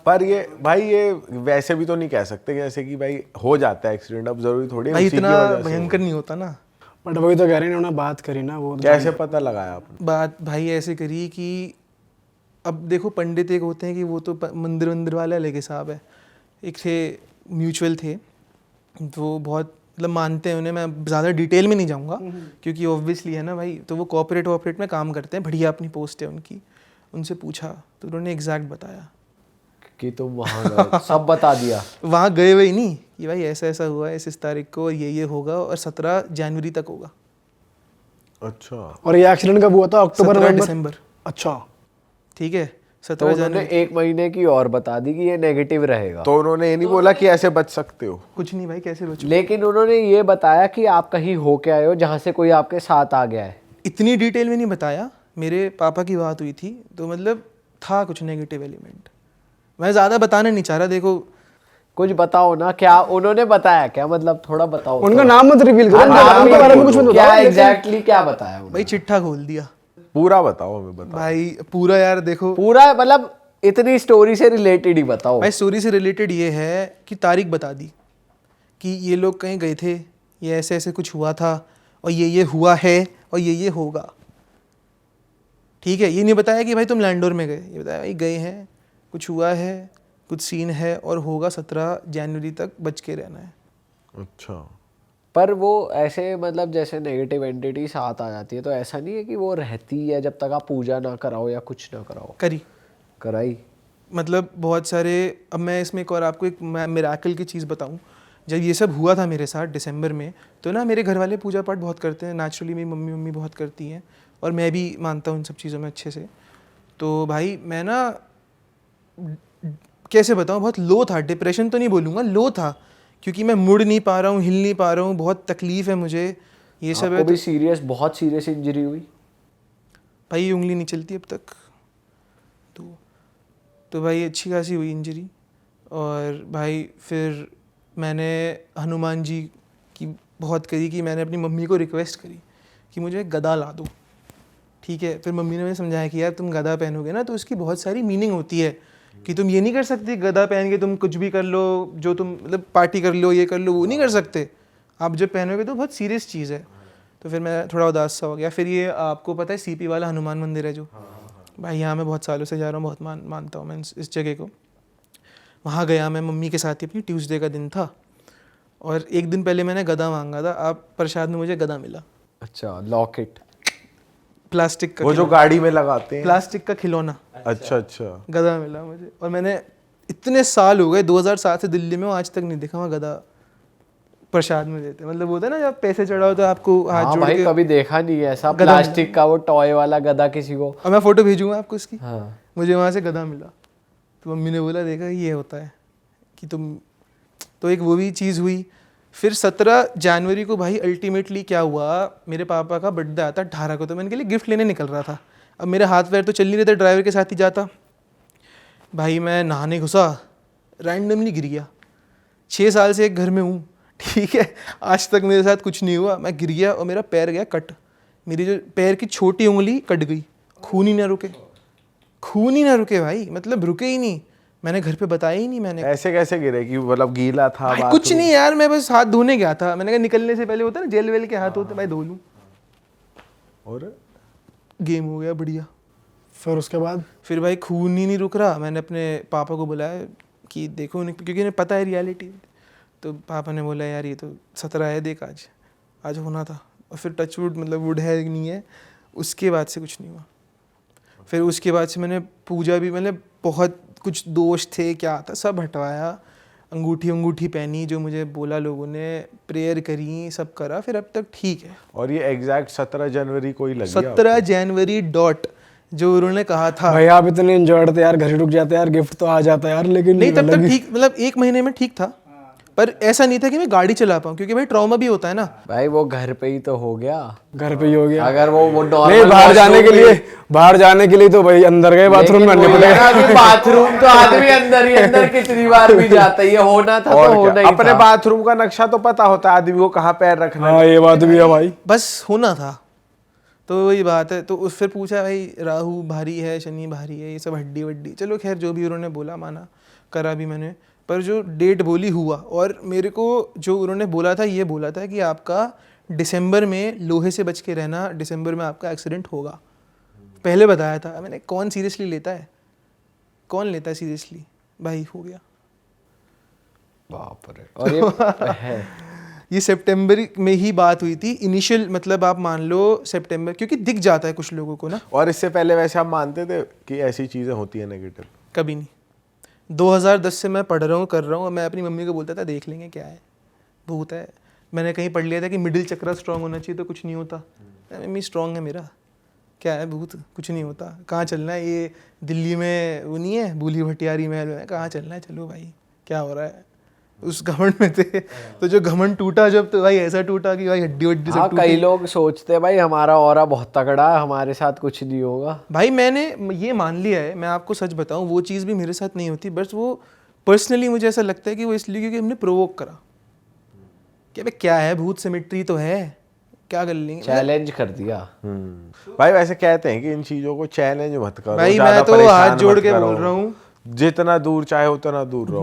[SPEAKER 4] पर ये भाई ये वैसे भी तो नहीं कह सकते कि जैसे कि भाई हो जाता है एक्सीडेंट, अब जरूरी थोड़ी है
[SPEAKER 2] भाई
[SPEAKER 4] उसी की
[SPEAKER 2] इतना
[SPEAKER 4] वजह से
[SPEAKER 2] भयंकर नहीं होता ना।
[SPEAKER 3] बट वही तो कह रहे हैं, उन्होंने बात करी ना वो।
[SPEAKER 4] कैसे पता लगाया आपने?
[SPEAKER 2] बात भाई ऐसे करी कि अब देखो पंडित एक होते हैं कि वो तो मंदिर वाला अलग हिसाब है, एक थे म्यूचुअल थे, वो बहुत मतलब मानते हैं उन्हें, मैं ज़्यादा डिटेल में नहीं जाऊँगा क्योंकि ऑब्वियसली है ना भाई, तो वो कॉर्पोरेट में काम करते हैं, बढ़िया अपनी पोस्ट है उनकी। उनसे पूछा तो उन्होंने एग्जैक्ट बताया
[SPEAKER 1] कि तुम वहाँ गए, सब बता दिया।
[SPEAKER 2] वहाँ गए हुए ही नहीं कि भाई ऐसा ऐसा हुआ है इस तारीख को, और ये होगा, और 17 जनवरी तक होगा।
[SPEAKER 4] अच्छा।
[SPEAKER 3] और ये एक्सीडेंट कब हुआ था? अक्टूबर
[SPEAKER 2] 17
[SPEAKER 3] नवंबर?
[SPEAKER 2] दिसंबर,
[SPEAKER 3] अच्छा,
[SPEAKER 2] ठीक है,
[SPEAKER 1] तो
[SPEAKER 2] 17
[SPEAKER 1] उन्होंने
[SPEAKER 2] जनवरी।
[SPEAKER 1] 1 महीने की और बता दी कि ये नेगेटिव रहेगा।
[SPEAKER 4] तो उन्होंने ये नहीं बोला कि ऐसे बच सकते हो?
[SPEAKER 2] कुछ नहीं भाई, कैसे बचो।
[SPEAKER 1] लेकिन उन्होंने ये बताया कि आप कहीं होके आए हो जहाँ से कोई आपके साथ आ गया है।
[SPEAKER 2] इतनी डिटेल में नहीं बताया, मेरे पापा की बात हुई थी तो मतलब था कुछ नेगेटिव एलिमेंट, मैं ज़्यादा बताना नहीं चाह रहा। देखो
[SPEAKER 1] कुछ बताओ ना, क्या उन्होंने बताया, क्या मतलब थोड़ा बताओ।
[SPEAKER 3] उनका नाम मत रिवील करो, उनके बारे में कुछ मत
[SPEAKER 1] क्या
[SPEAKER 3] बताओ।
[SPEAKER 1] एग्जैक्टली क्या बताया उन्होंने?
[SPEAKER 2] भाई चिट्ठा खोल दिया,
[SPEAKER 4] पूरा बताओ, हमें बताओ
[SPEAKER 2] भाई पूरा यार देखो
[SPEAKER 1] पूरा मतलब इतनी स्टोरी से रिलेटेड ही बताओ।
[SPEAKER 2] भाई। स्टोरी से रिलेटेड ये है कि तारीख बता दी कि ये लोग कहीं गए थे, ये ऐसे ऐसे कुछ हुआ था, और ये हुआ है, और ये होगा। ठीक है, ये नहीं बताया कि भाई तुम लैंडोर में गए, ये बताया भाई गए हैं, कुछ हुआ है, कुछ सीन है और होगा, 17 जनवरी तक बच के रहना है।
[SPEAKER 4] अच्छा,
[SPEAKER 1] पर वो ऐसे मतलब जैसे नेगेटिव एंटिटी साथ आ जाती है, तो ऐसा नहीं है कि वो रहती है जब तक आप पूजा ना कराओ या कुछ ना कराओ?
[SPEAKER 2] करी,
[SPEAKER 1] कराई।
[SPEAKER 2] मतलब बहुत सारे। अब मैं इसमें एक और आपको एक मिराकल की चीज़ बताऊं। जब ये सब हुआ था मेरे साथ दिसंबर में, तो ना मेरे घर वाले पूजा पाठ बहुत करते हैं, नेचुरली मेरी मम्मी बहुत करती हैं, और मैं भी मानता हूँ इन सब चीज़ों में अच्छे से। तो भाई मैं ना कैसे बताऊँ, बहुत लो था, डिप्रेशन तो नहीं बोलूँगा, लो था, क्योंकि मैं मुड़ नहीं पा रहा हूँ, हिल नहीं पा रहा हूँ, बहुत तकलीफ़ है मुझे, ये सब है।
[SPEAKER 1] आपको भी सीरियस, बहुत सीरियस इंजरी हुई?
[SPEAKER 2] भाई ये उंगली नहीं चलती अब तक, तो भाई अच्छी खासी हुई इंजरी। और भाई फिर मैंने हनुमान जी की बहुत करी कि मैंने अपनी मम्मी को रिक्वेस्ट करी कि मुझे गदा ला दो। ठीक है, फिर मम्मी ने मुझे समझाया कि यार तुम गदा पहनोगे ना तो उसकी बहुत सारी मीनिंग होती है, कि तुम ये नहीं कर सकते गदा पहन के तुम कुछ भी कर लो, जो तुम मतलब पार्टी कर लो, ये कर लो, वो नहीं कर सकते। आप जब पहनोगे तो बहुत सीरियस चीज़ है। तो फिर मैं थोड़ा उदास सा हो गया। फिर ये आपको पता है सीपी वाला हनुमान मंदिर है जो, भाई यहाँ मैं बहुत सालों से जा रहा हूँ, बहुत मानता हूँ मैं इस जगह को। वहाँ गया मैं मम्मी के साथ ही, अपनी ट्यूसडे का दिन था, और एक दिन पहले मैंने गदा मांगा था। आप प्रसाद में मुझे गदा मिला।
[SPEAKER 1] अच्छा, लॉकेट?
[SPEAKER 2] प्लास्टिक का,
[SPEAKER 4] वो जो गाड़ी में लगाते हैं,
[SPEAKER 2] प्लास्टिक का खिलौना।
[SPEAKER 4] अच्छा अच्छा,
[SPEAKER 2] गदा मिला मुझे, और मैंने इतने साल हो गए, 2007 से दिल्ली में हूँ, आज तक नहीं देखा वहाँ गदा प्रसाद में देते। मतलब होता है ना जब पैसे चढ़ाओ तो आपको हाथ
[SPEAKER 1] हाँ
[SPEAKER 2] जोड़
[SPEAKER 1] भाई,
[SPEAKER 2] के,
[SPEAKER 1] कभी देखा नहीं है ऐसा
[SPEAKER 2] गदा
[SPEAKER 1] प्लास्टिक का वो टॉय वाला गदा किसी को।
[SPEAKER 2] और मैं फ़ोटो भेजूँगा आपको इसकी।
[SPEAKER 1] हाँ।
[SPEAKER 2] मुझे वहाँ से गदा मिला, तो मम्मी ने बोला देखा ये होता है कि तुम, तो एक वो भी चीज़ हुई। फिर 17 जनवरी को भाई अल्टीमेटली क्या हुआ, मेरे पापा का बर्थडे आता 18 को, तो मैं इनके लिए गिफ्ट लेने निकल रहा था। अब मेरे हाथ पैर तो चल नहीं रहे थे, ड्राइवर के साथ ही जाता। भाई मैं नहाने घुसा, रैंडमली गिर गया। 6 साल से एक घर में हूँ, ठीक है, आज तक मेरे साथ कुछ नहीं हुआ। मैं गिर गया और मेरा पैर गया कट, मेरी जो पैर की छोटी उंगली कट गई, खून ही ना रुके, खून ही ना रुके भाई, मतलब रुके ही नहीं। मैंने घर पे बताया ही नहीं। मैंने
[SPEAKER 4] ऐसे कैसे गिरे कि मतलब गीला था?
[SPEAKER 2] भाई कुछ नहीं यार, मैं बस हाथ धोने गया था। मैंने कहा निकलने से पहले होता है ना जेल वेल के हाथ होते, भाई धो लूँ।
[SPEAKER 4] और
[SPEAKER 2] गेम हो गया बढ़िया।
[SPEAKER 3] फिर उसके बाद
[SPEAKER 2] फिर भाई खून ही नहीं रुक रहा। मैंने अपने पापा को बुलाया कि देखो, क्योंकि उन्हें पता है रियलिटी। तो पापा ने बोला यार ये तो 17 है, देख आज होना था। और फिर टच वुड, मतलब वुड है नहीं है, उसके बाद से कुछ नहीं हुआ। फिर उसके बाद से मैंने पूजा भी, मतलब बहुत कुछ दोष थे क्या था, सब हटवाया, अंगूठी पहनी जो मुझे बोला लोगों ने, प्रेयर करी, सब करा, फिर अब तक ठीक है।
[SPEAKER 4] और ये एग्जैक्ट 17 जनवरी को ही लगी?
[SPEAKER 2] 17 जनवरी डॉट जो उन्होंने कहा था।
[SPEAKER 3] भाई आप इतने इंजॉयड थे यार, घर ही रुक जाते यार, गिफ्ट तो आ जाता यार, लेकिन
[SPEAKER 2] नहीं तब तक ठीक, मतलब 1 महीने में ठीक था, पर ऐसा नहीं था कि मैं गाड़ी चला पाऊँ, क्योंकि भाई ट्रॉमा भी होता है ना।
[SPEAKER 1] भाई वो घर पे ही तो हो गया,
[SPEAKER 3] घर पे ही हो गया।
[SPEAKER 1] अगर वो
[SPEAKER 3] नहीं,
[SPEAKER 1] नॉर्मल
[SPEAKER 3] बाहर जाने के लिए तो भाई अंदर गए बाथरूम में निपटे।
[SPEAKER 1] बाथरूम तो आदमी अंदर ही अंदर कितनी बार भी जाता है, ये होना था
[SPEAKER 4] और
[SPEAKER 1] तो होना
[SPEAKER 4] क्या?
[SPEAKER 1] ही
[SPEAKER 4] अपने
[SPEAKER 1] था।
[SPEAKER 4] बाथरूम का नक्शा तो पता होता है आदमी को, कहाँ पैर रखना है।
[SPEAKER 3] हाँ ये बात भी है भाई।
[SPEAKER 2] बस होना था, तो वही बात है। तो उस फिर पूछा भाई राहु भारी है, शनि भारी है, ये सब हड्डी वड्डी, चलो खैर जो भी उन्होंने बोला माना, करा भी मैंने। पर जो डेट बोली हुआ, और मेरे को जो उन्होंने बोला था, ये बोला था कि आपका दिसंबर में लोहे से बच के रहना, दिसंबर में आपका एक्सीडेंट होगा, पहले बताया था। मैंने कौन सीरियसली लेता है, कौन लेता है सीरियसली, भाई हो गया।
[SPEAKER 1] बाप रे। और ये है
[SPEAKER 2] ये सितंबर में ही बात हुई थी इनिशियल, मतलब आप मान लो सितंबर, क्योंकि दिख जाता है कुछ लोगों को ना।
[SPEAKER 4] और इससे पहले वैसे आप मानते थे कि ऐसी चीजें होती है नेगेटिव?
[SPEAKER 2] कभी नहीं। 2010 से मैं पढ़ रहा हूँ, कर रहा हूँ। मैं अपनी मम्मी को बोलता था देख लेंगे क्या है, भूत है। मैंने कहीं पढ़ लिया था कि मिडिल चक्रा स्ट्रांग होना चाहिए तो कुछ नहीं होता। मम्मी स्ट्रांग है मेरा, क्या है भूत, कुछ नहीं होता। कहाँ चलना है, ये दिल्ली में वो नहीं है भूली भटियारी महल में, कहाँ चलना है, चलो भाई क्या हो रहा है। उस घमंड में थे, तो जो घमंड टूटा जब, तो भाई ऐसा टूटा कि भाई हड्डी वड्डी सब
[SPEAKER 1] हाँ,
[SPEAKER 2] टूटी।
[SPEAKER 1] कई लोग सोचते हैं भाई हमारा ऑरा बहुत तगड़ा है, हमारे साथ कुछ नहीं होगा।
[SPEAKER 2] भाई मैंने ये मान लिया है, मैं आपको सच बताऊं, वो चीज़ भी मेरे साथ नहीं होती। बस वो पर्सनली मुझे ऐसा लगता है कि वो इसलिए क्योंकि हमने प्रोवोक करा कि अबे क्या है, भूत सिमेट्री तो है, क्या कर लेंगे।
[SPEAKER 1] चैलेंज कर दिया।
[SPEAKER 4] भाई वैसे कहते हैं कि इन चीजों को चैलेंज मत करो,
[SPEAKER 2] भाई
[SPEAKER 4] ज्यादा
[SPEAKER 2] मैं तो
[SPEAKER 4] परेशान
[SPEAKER 2] हाथ जोड़
[SPEAKER 4] मत
[SPEAKER 2] के
[SPEAKER 4] करो।
[SPEAKER 2] बोल रहा हूँ,
[SPEAKER 4] जितना दूर चाहे उतना दूर रहो।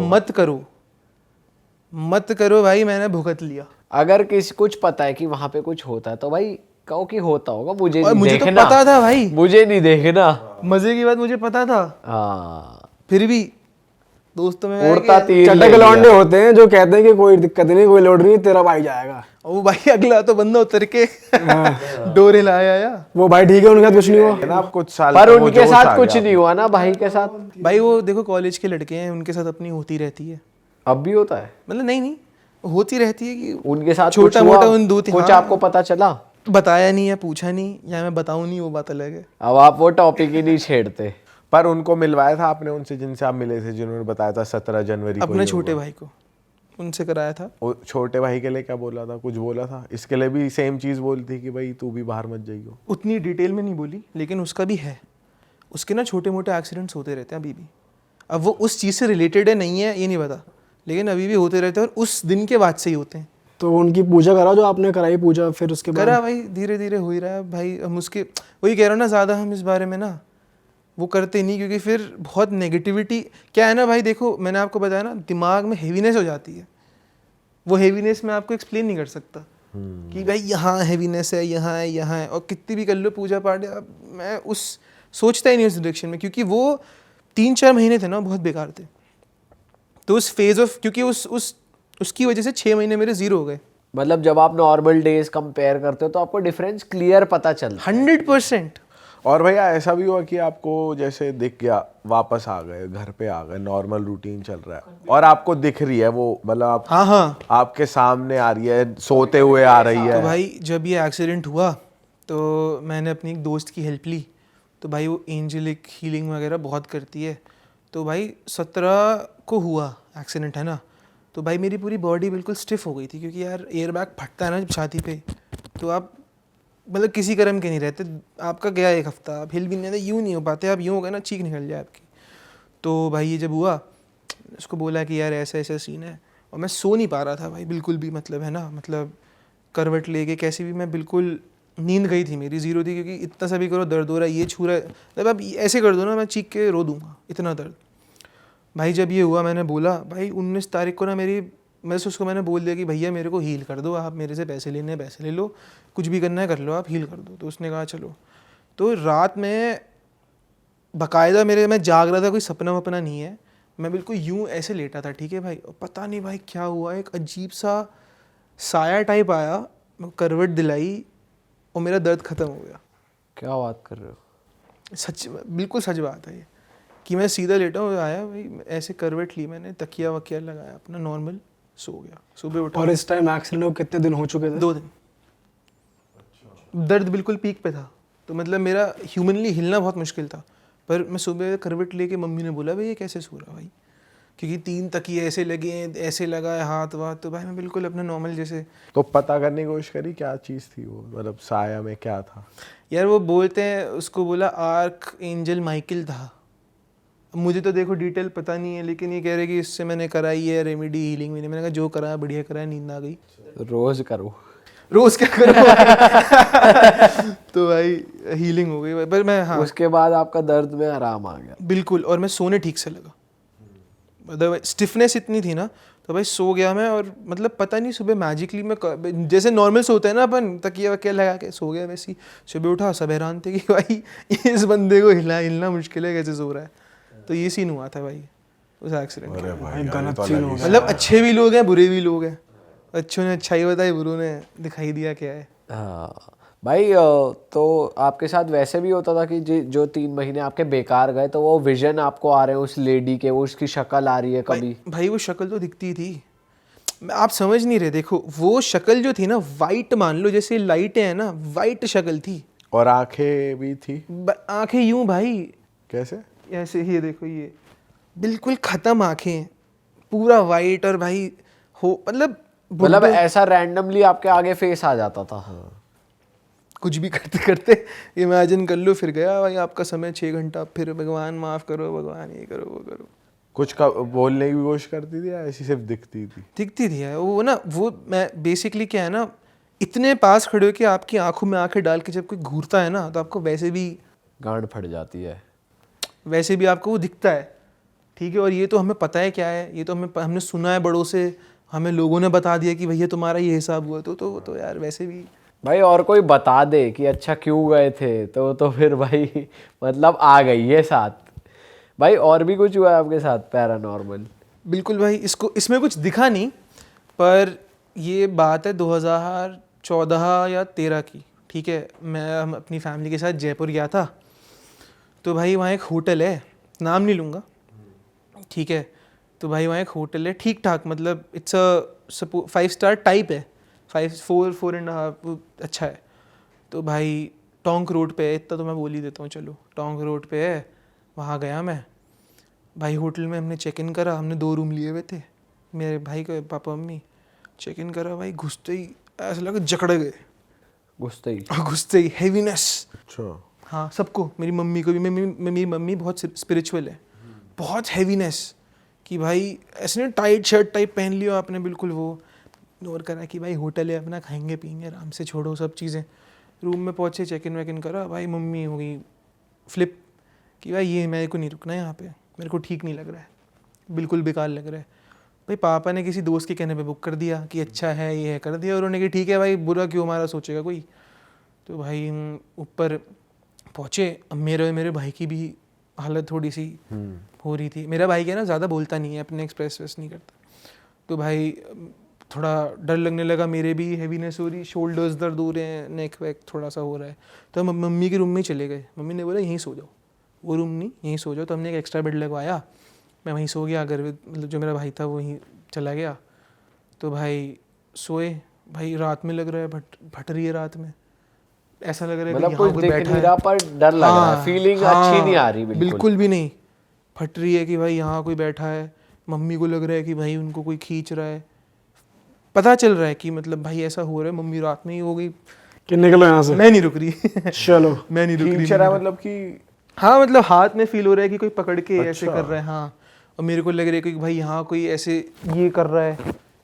[SPEAKER 2] मत करो भाई, मैंने भुगत लिया।
[SPEAKER 1] अगर किसी कुछ पता है कि वहां पे कुछ होता है तो भाई कहो कि होता होगा, मुझे
[SPEAKER 2] और
[SPEAKER 1] नहीं
[SPEAKER 2] मुझे तो
[SPEAKER 1] देखना।
[SPEAKER 2] पता था भाई,
[SPEAKER 1] मुझे नहीं देखना।
[SPEAKER 2] मजे की बात मुझे पता था,
[SPEAKER 1] हाँ,
[SPEAKER 2] फिर भी दोस्तों में
[SPEAKER 1] उड़ता तीर ले
[SPEAKER 3] चटक
[SPEAKER 1] लिया।
[SPEAKER 3] लौंडे होते हैं जो कहते हैं कि कोई दिक्कत नहीं, कोई लोड नहीं, तेरा भाई जाएगा।
[SPEAKER 2] वो भाई अगला तो बंदा उतर के डोरे लाया या
[SPEAKER 3] वो भाई ठीक है, उनके साथ कुछ नहीं हुआ।
[SPEAKER 4] है ना, अब कुछ साल
[SPEAKER 1] पर
[SPEAKER 4] तक वो
[SPEAKER 1] उनके
[SPEAKER 4] जोश
[SPEAKER 1] साथ
[SPEAKER 4] आ
[SPEAKER 1] कुछ
[SPEAKER 4] गया।
[SPEAKER 1] नहीं हुआ ना भाई के साथ।
[SPEAKER 2] भाई वो देखो कॉलेज के लड़के हैं, उनके साथ अपनी होती रहती है,
[SPEAKER 1] अब भी होता है
[SPEAKER 2] मतलब नहीं होती रहती है कि
[SPEAKER 1] उनके साथ
[SPEAKER 2] छोटा
[SPEAKER 1] कुछ हुआ?
[SPEAKER 2] मोटा उन दो तीन,
[SPEAKER 1] कुछ
[SPEAKER 2] हाँ।
[SPEAKER 1] आपको पता चला?
[SPEAKER 2] बताया नहीं या पूछा नहीं, या मैं बताऊं नहीं, वो बात अलग है।
[SPEAKER 1] अब आप वो टॉपिक ही नहीं छेड़ते।
[SPEAKER 4] पर उनको मिलवाया था आपने उनसे जिनसे आप मिले थे, जिन्होंने बताया था 17 जनवरी को
[SPEAKER 2] अपने
[SPEAKER 4] ये
[SPEAKER 2] छोटे
[SPEAKER 4] हुआ?
[SPEAKER 2] भाई को उनसे कराया था।
[SPEAKER 4] वो छोटे भाई के लिए क्या बोला था? कुछ बोला था? इसके लिए भी सेम चीज बोली थी कि भाई तू भी बाहर मत जाइयो?
[SPEAKER 2] उतनी डिटेल में नहीं बोली, लेकिन उसका भी है। उसके ना छोटे मोटे एक्सीडेंट्स होते रहते हैं अभी भी। अब वो उस चीज़ से रिलेटेड है नहीं है ये नहीं पता, लेकिन अभी भी होते रहते हैं, और उस दिन के बाद से ही होते हैं।
[SPEAKER 3] तो उनकी पूजा करा जो आपने कराई पूजा, फिर उसके बाद
[SPEAKER 2] करा भाई, धीरे धीरे हो ही रहा है भाई। हम उसके वही कह रहा हूँ ना, ज़्यादा हम इस बारे में ना वो करते नहीं, क्योंकि फिर बहुत नेगेटिविटी क्या है ना भाई। देखो मैंने आपको बताया ना, दिमाग में हेवीनेस हो जाती है। वो हेवीनेस मैं आपको एक्सप्लेन नहीं कर सकता कि भाई यहाँ हेवीनेस है, यहाँ है, यहाँ है, और कितनी भी कर लो पूजा पाठ, अब मैं उस सोचता ही नहीं उस डायरेक्शन में, क्योंकि वो 3-4 महीने थे ना बहुत बेकार थे। तो उस फेज ऑफ, क्योंकि उसकी वजह से 6 महीने मेरे जीरो हो गए।
[SPEAKER 1] मतलब जब आप नॉर्मल डेज कंपेयर करते हो तो आपको डिफरेंस क्लियर पता चलता है।
[SPEAKER 2] 100%।
[SPEAKER 4] और भैया ऐसा भी हुआ कि आपको जैसे दिख गया, वापस आ गए, घर पे आ गए, नॉर्मल रूटीन चल रहा है और आपको दिख रही है वो, मतलब आप
[SPEAKER 2] हाँ
[SPEAKER 4] आपके सामने आ रही है, सोते हुए आ रही है?
[SPEAKER 2] तो भाई जब ये एक्सीडेंट हुआ तो मैंने अपनी एक दोस्त की हेल्प ली। तो भाई वो एंजेलिक हीलिंग वगैरह बहुत करती है। तो भाई 17 को हुआ एक्सीडेंट, है ना। तो भाई मेरी पूरी बॉडी बिल्कुल स्टिफ हो गई थी, क्योंकि यार एयर बैग फटता है ना जब छाती पे, तो आप मतलब किसी कर्म के नहीं रहते। आपका गया 1 हफ्ता, आप हिल भी नहीं, यूँ नहीं हो पाते, आप यूँ हो गए ना चीख निकल जाए आपकी। तो भाई ये जब हुआ, उसको बोला कि यार ऐसा ऐसा सीन है, और मैं सो नहीं पा रहा था भाई बिल्कुल भी, मतलब है ना, मतलब करवट लेके कैसे भी मैं बिल्कुल, नींद गई थी मेरी, ज़ीरो थी, क्योंकि इतना सा भी करो दर्द हो रहा है, ये छू रहा है, मतलब आप ऐसे कर दो ना मैं चीख के रो दूंगा, इतना दर्द। भाई जब ये हुआ मैंने बोला भाई 19 तारीख को ना मैं से उसको मैंने बोल दिया कि भैया मेरे को हील कर दो, आप मेरे से पैसे लेने हैं पैसे ले लो, कुछ भी करना है कर लो, आप हील कर दो। तो उसने कहा चलो। तो रात में बाकायदा मैं जाग रहा था, कोई सपना वपना नहीं है, मैं बिल्कुल यूं ऐसे लेटा था, ठीक है भाई। और पता नहीं भाई क्या हुआ, एक अजीब सा साया टाइप आया, करवट दिलाई और मेरा दर्द ख़त्म हो गया।
[SPEAKER 1] क्या बात कर रहे हो?
[SPEAKER 2] सच, बिल्कुल सच बात है ये, कि मैं सीधा लेटा हूँ, आया भाई ऐसे करवट ली मैंने, तकिया वकिया लगाया अपना, नॉर्मल सो गया, सुबह उठा।
[SPEAKER 3] और इस टाइम एक्सीडेंट को कितने दिन हो चुके थे?
[SPEAKER 2] 2 दिन। दर्द बिल्कुल पीक पे था, तो मतलब मेरा ह्यूमनली हिलना बहुत मुश्किल था। पर मैं सुबह करवट लेके, मम्मी ने बोला भाई ये कैसे सो रहा भाई, क्योंकि 3 तकिए ऐसे लगे हैं, ऐसे लगा है हाथ वाथ, तो भाई मैं बिल्कुल अपने नॉर्मल जैसे।
[SPEAKER 4] तो पता करने की कोशिश करी क्या चीज़ थी वो, मतलब साया में क्या था?
[SPEAKER 2] यार वो बोलते हैं, उसको बोला आर्क एंजल माइकल था। मुझे तो देखो डिटेल पता नहीं है, लेकिन ये कह रहे कि इससे मैंने कराई है रेमेडी हीलिंग भी। मैंने कहा जो कराया बढ़िया कराया, नींद आ गई।
[SPEAKER 1] रोज करो।
[SPEAKER 2] रोज क्या करो भाई? तो भाई हीलिंग हो गई भाई, पर मैं हाँ
[SPEAKER 1] उसके बाद आपका दर्द में आराम आ गया?
[SPEAKER 2] बिल्कुल, और मैं सोने ठीक से लगा। मतलब स्टिफनेस इतनी थी ना, तो भाई सो गया मैं, और मतलब पता नहीं सुबह मैजिकली मैं जैसे नॉर्मल सोते हैं ना अपन, तकिया वकिया लगा के सो गया, वैसे ही सुबह उठा, सब हैरान थे कि भाई इस बंदे को हिलना मुश्किल है, कैसे सो रहा है। तो ये सीन हुआ था भाई उस एक्सीडेंट का।
[SPEAKER 3] भाई गलत सीन हो गया।
[SPEAKER 2] मतलब अच्छे भी लोग हैं बुरे भी लोग हैं, अच्छों ने अच्छाई बताई, बुरों ने दिखाई दिया क्या है।
[SPEAKER 1] हाँ भाई, तो आपके साथ वैसे भी होता था कि जो 3 महीने आपके बेकार गए, तो वो विजन आपको आ रहे हैं उस लेडी के, वो उसकी शक्ल आ रही है कभी?
[SPEAKER 2] भाई वो शक्ल तो दिखती थी, आप समझ नहीं रहे। देखो वो शक्ल जो थी ना, वाइट मान लो जैसे लाइटें हैं ना, वाइट शक्ल थी।
[SPEAKER 4] और आंखें भी थी?
[SPEAKER 2] आंखें यूं भाई,
[SPEAKER 4] कैसे?
[SPEAKER 2] ऐसे ही देखो, ये बिल्कुल ख़त्म आंखें, पूरा वाइट, और भाई हो मतलब
[SPEAKER 1] ऐसा रैंडमली आपके आगे फेस आ जाता था?
[SPEAKER 2] कुछ भी करते करते इमेजिन कर लो, फिर गया भाई आपका समय 6 घंटा, फिर भगवान माफ़ करो, भगवान ये करो वो करो।
[SPEAKER 4] कुछ का बोलने की कोशिश करती थी या ऐसी सिर्फ दिखती थी?
[SPEAKER 2] दिखती थी यार वो ना, वो मैं बेसिकली क्या है ना, इतने पास खड़े हो कि आपकी आंखों में आंखें डाल के जब कोई घूरता है ना, तो आपको
[SPEAKER 1] गांड फट जाती है।
[SPEAKER 2] वैसे भी आपको वो दिखता है, ठीक है। और ये तो हमें पता है क्या है, ये तो हमने सुना है बड़ों से, हमें लोगों ने बता दिया कि भैया तुम्हारा ये हिसाब हुआ, तो यार वैसे भी
[SPEAKER 1] भाई और कोई बता दे कि अच्छा क्यों गए थे, तो फिर भाई मतलब आ गई है साथ। भाई और भी कुछ हुआ है आपके साथ पैरानॉर्मल?
[SPEAKER 2] बिल्कुल भाई, इसमें कुछ दिखा नहीं, पर ये बात है 2014 या 13 की, ठीक है। हम अपनी फैमिली के साथ जयपुर गया था। तो भाई वहाँ एक होटल है, नाम नहीं लूँगा, ठीक है। तो भाई वहाँ एक होटल है, ठीक ठाक, मतलब इट्स अ 5 स्टार टाइप है, 4.5 अच्छा है। तो भाई टोंक रोड पे है, इतना तो मैं बोल ही देता हूँ, चलो टोंक रोड पे है। वहाँ गया मैं भाई, होटल में हमने चेक इन करा, हमने 2 रूम लिए हुए थे, मेरे भाई के पापा मम्मी। चेक इन करा भाई, घुसते ही ऐसा लगा जकड़ गए, घुसते ही हैवीनेस।
[SPEAKER 4] अच्छा।
[SPEAKER 2] हाँ सबको, मेरी मम्मी को भी, मेरी मम्मी बहुत स्पिरिचुअल है, बहुत हैवीनेस कि भाई ऐसे नहीं टाइट शर्ट टाइप पहन लियो आपने, बिल्कुल वो इग्नोर करा कि भाई होटल है अपना, खाएंगे पियेंगे आराम से, छोड़ो सब चीज़ें। रूम में पहुँचे, चेक इन वेक इन करा, भाई मम्मी हो गई फ्लिप कि भाई ये मेरे को नहीं रुकना है यहाँ पे, मेरे को ठीक नहीं लग रहा है, बिल्कुल बेकार लग रहा है। भाई पापा ने किसी दोस्त के कहने पे बुक कर दिया कि अच्छा है ये है, कर दिया, और उन्होंने कि ठीक है भाई, बुरा क्यों हमारा सोचेगा कोई। तो भाई हम ऊपर पहुँचे। अब मेरे भाई की भी हालत थोड़ी सी हो रही थी। मेरा भाई क्या ना, ज़्यादा बोलता नहीं है, अपने एक्सप्रेस वेस नहीं करता। तो भाई थोड़ा डर लगने लगा, मेरे भी हैवीनेस हो रही, शोल्डर्स दर्द हो रहे हैं, नेक वेक थोड़ा सा हो रहा है। तो हम मम्मी के रूम में ही चले गए। मम्मी ने बोला यहीं सो जाओ, वो रूम नहीं यहीं सो जाओ। तो हमने एक एक्स्ट्रा बेड लगवाया, मैं वहीं सो गया। अगर मतलब जो मेरा भाई था वो वहीं चला गया। तो भाई सोए, भाई रात में लग रहा है भट रही है रात में, ऐसा लग रहा है कि
[SPEAKER 1] मतलब
[SPEAKER 2] यहाँ
[SPEAKER 1] कुछ
[SPEAKER 2] कोई
[SPEAKER 1] दिख
[SPEAKER 2] बैठा
[SPEAKER 1] नहीं
[SPEAKER 2] है।
[SPEAKER 1] रहा पर डर लग रहा है,
[SPEAKER 2] हाँ,
[SPEAKER 1] फीलिंग
[SPEAKER 2] हाँ,
[SPEAKER 1] अच्छी नहीं आ रही
[SPEAKER 2] बिल्कुल भी नहीं। फट रही है कि भाई यहाँ कोई बैठा है। मम्मी को लग रहा है कि भाई उनको कोई खींच रहा है, पता चल रहा है कि मतलब भाई ऐसा हो रहा है। मम्मी रात में ही हो गई
[SPEAKER 3] कि निकलो यहाँ से,
[SPEAKER 2] मैं नहीं रुक रही
[SPEAKER 3] चलो।
[SPEAKER 2] मैं नहीं रुक रही।
[SPEAKER 4] खींच रहा है मतलब कि
[SPEAKER 2] हाँ मतलब हाथ में फील हो रहा है कि कोई पकड़ के ऐसे
[SPEAKER 4] अच्छा।
[SPEAKER 2] कर रहा है। हाँ, और मेरे को लग रहा है कि भाई यहाँ कोई ऐसे ये कर रहा है,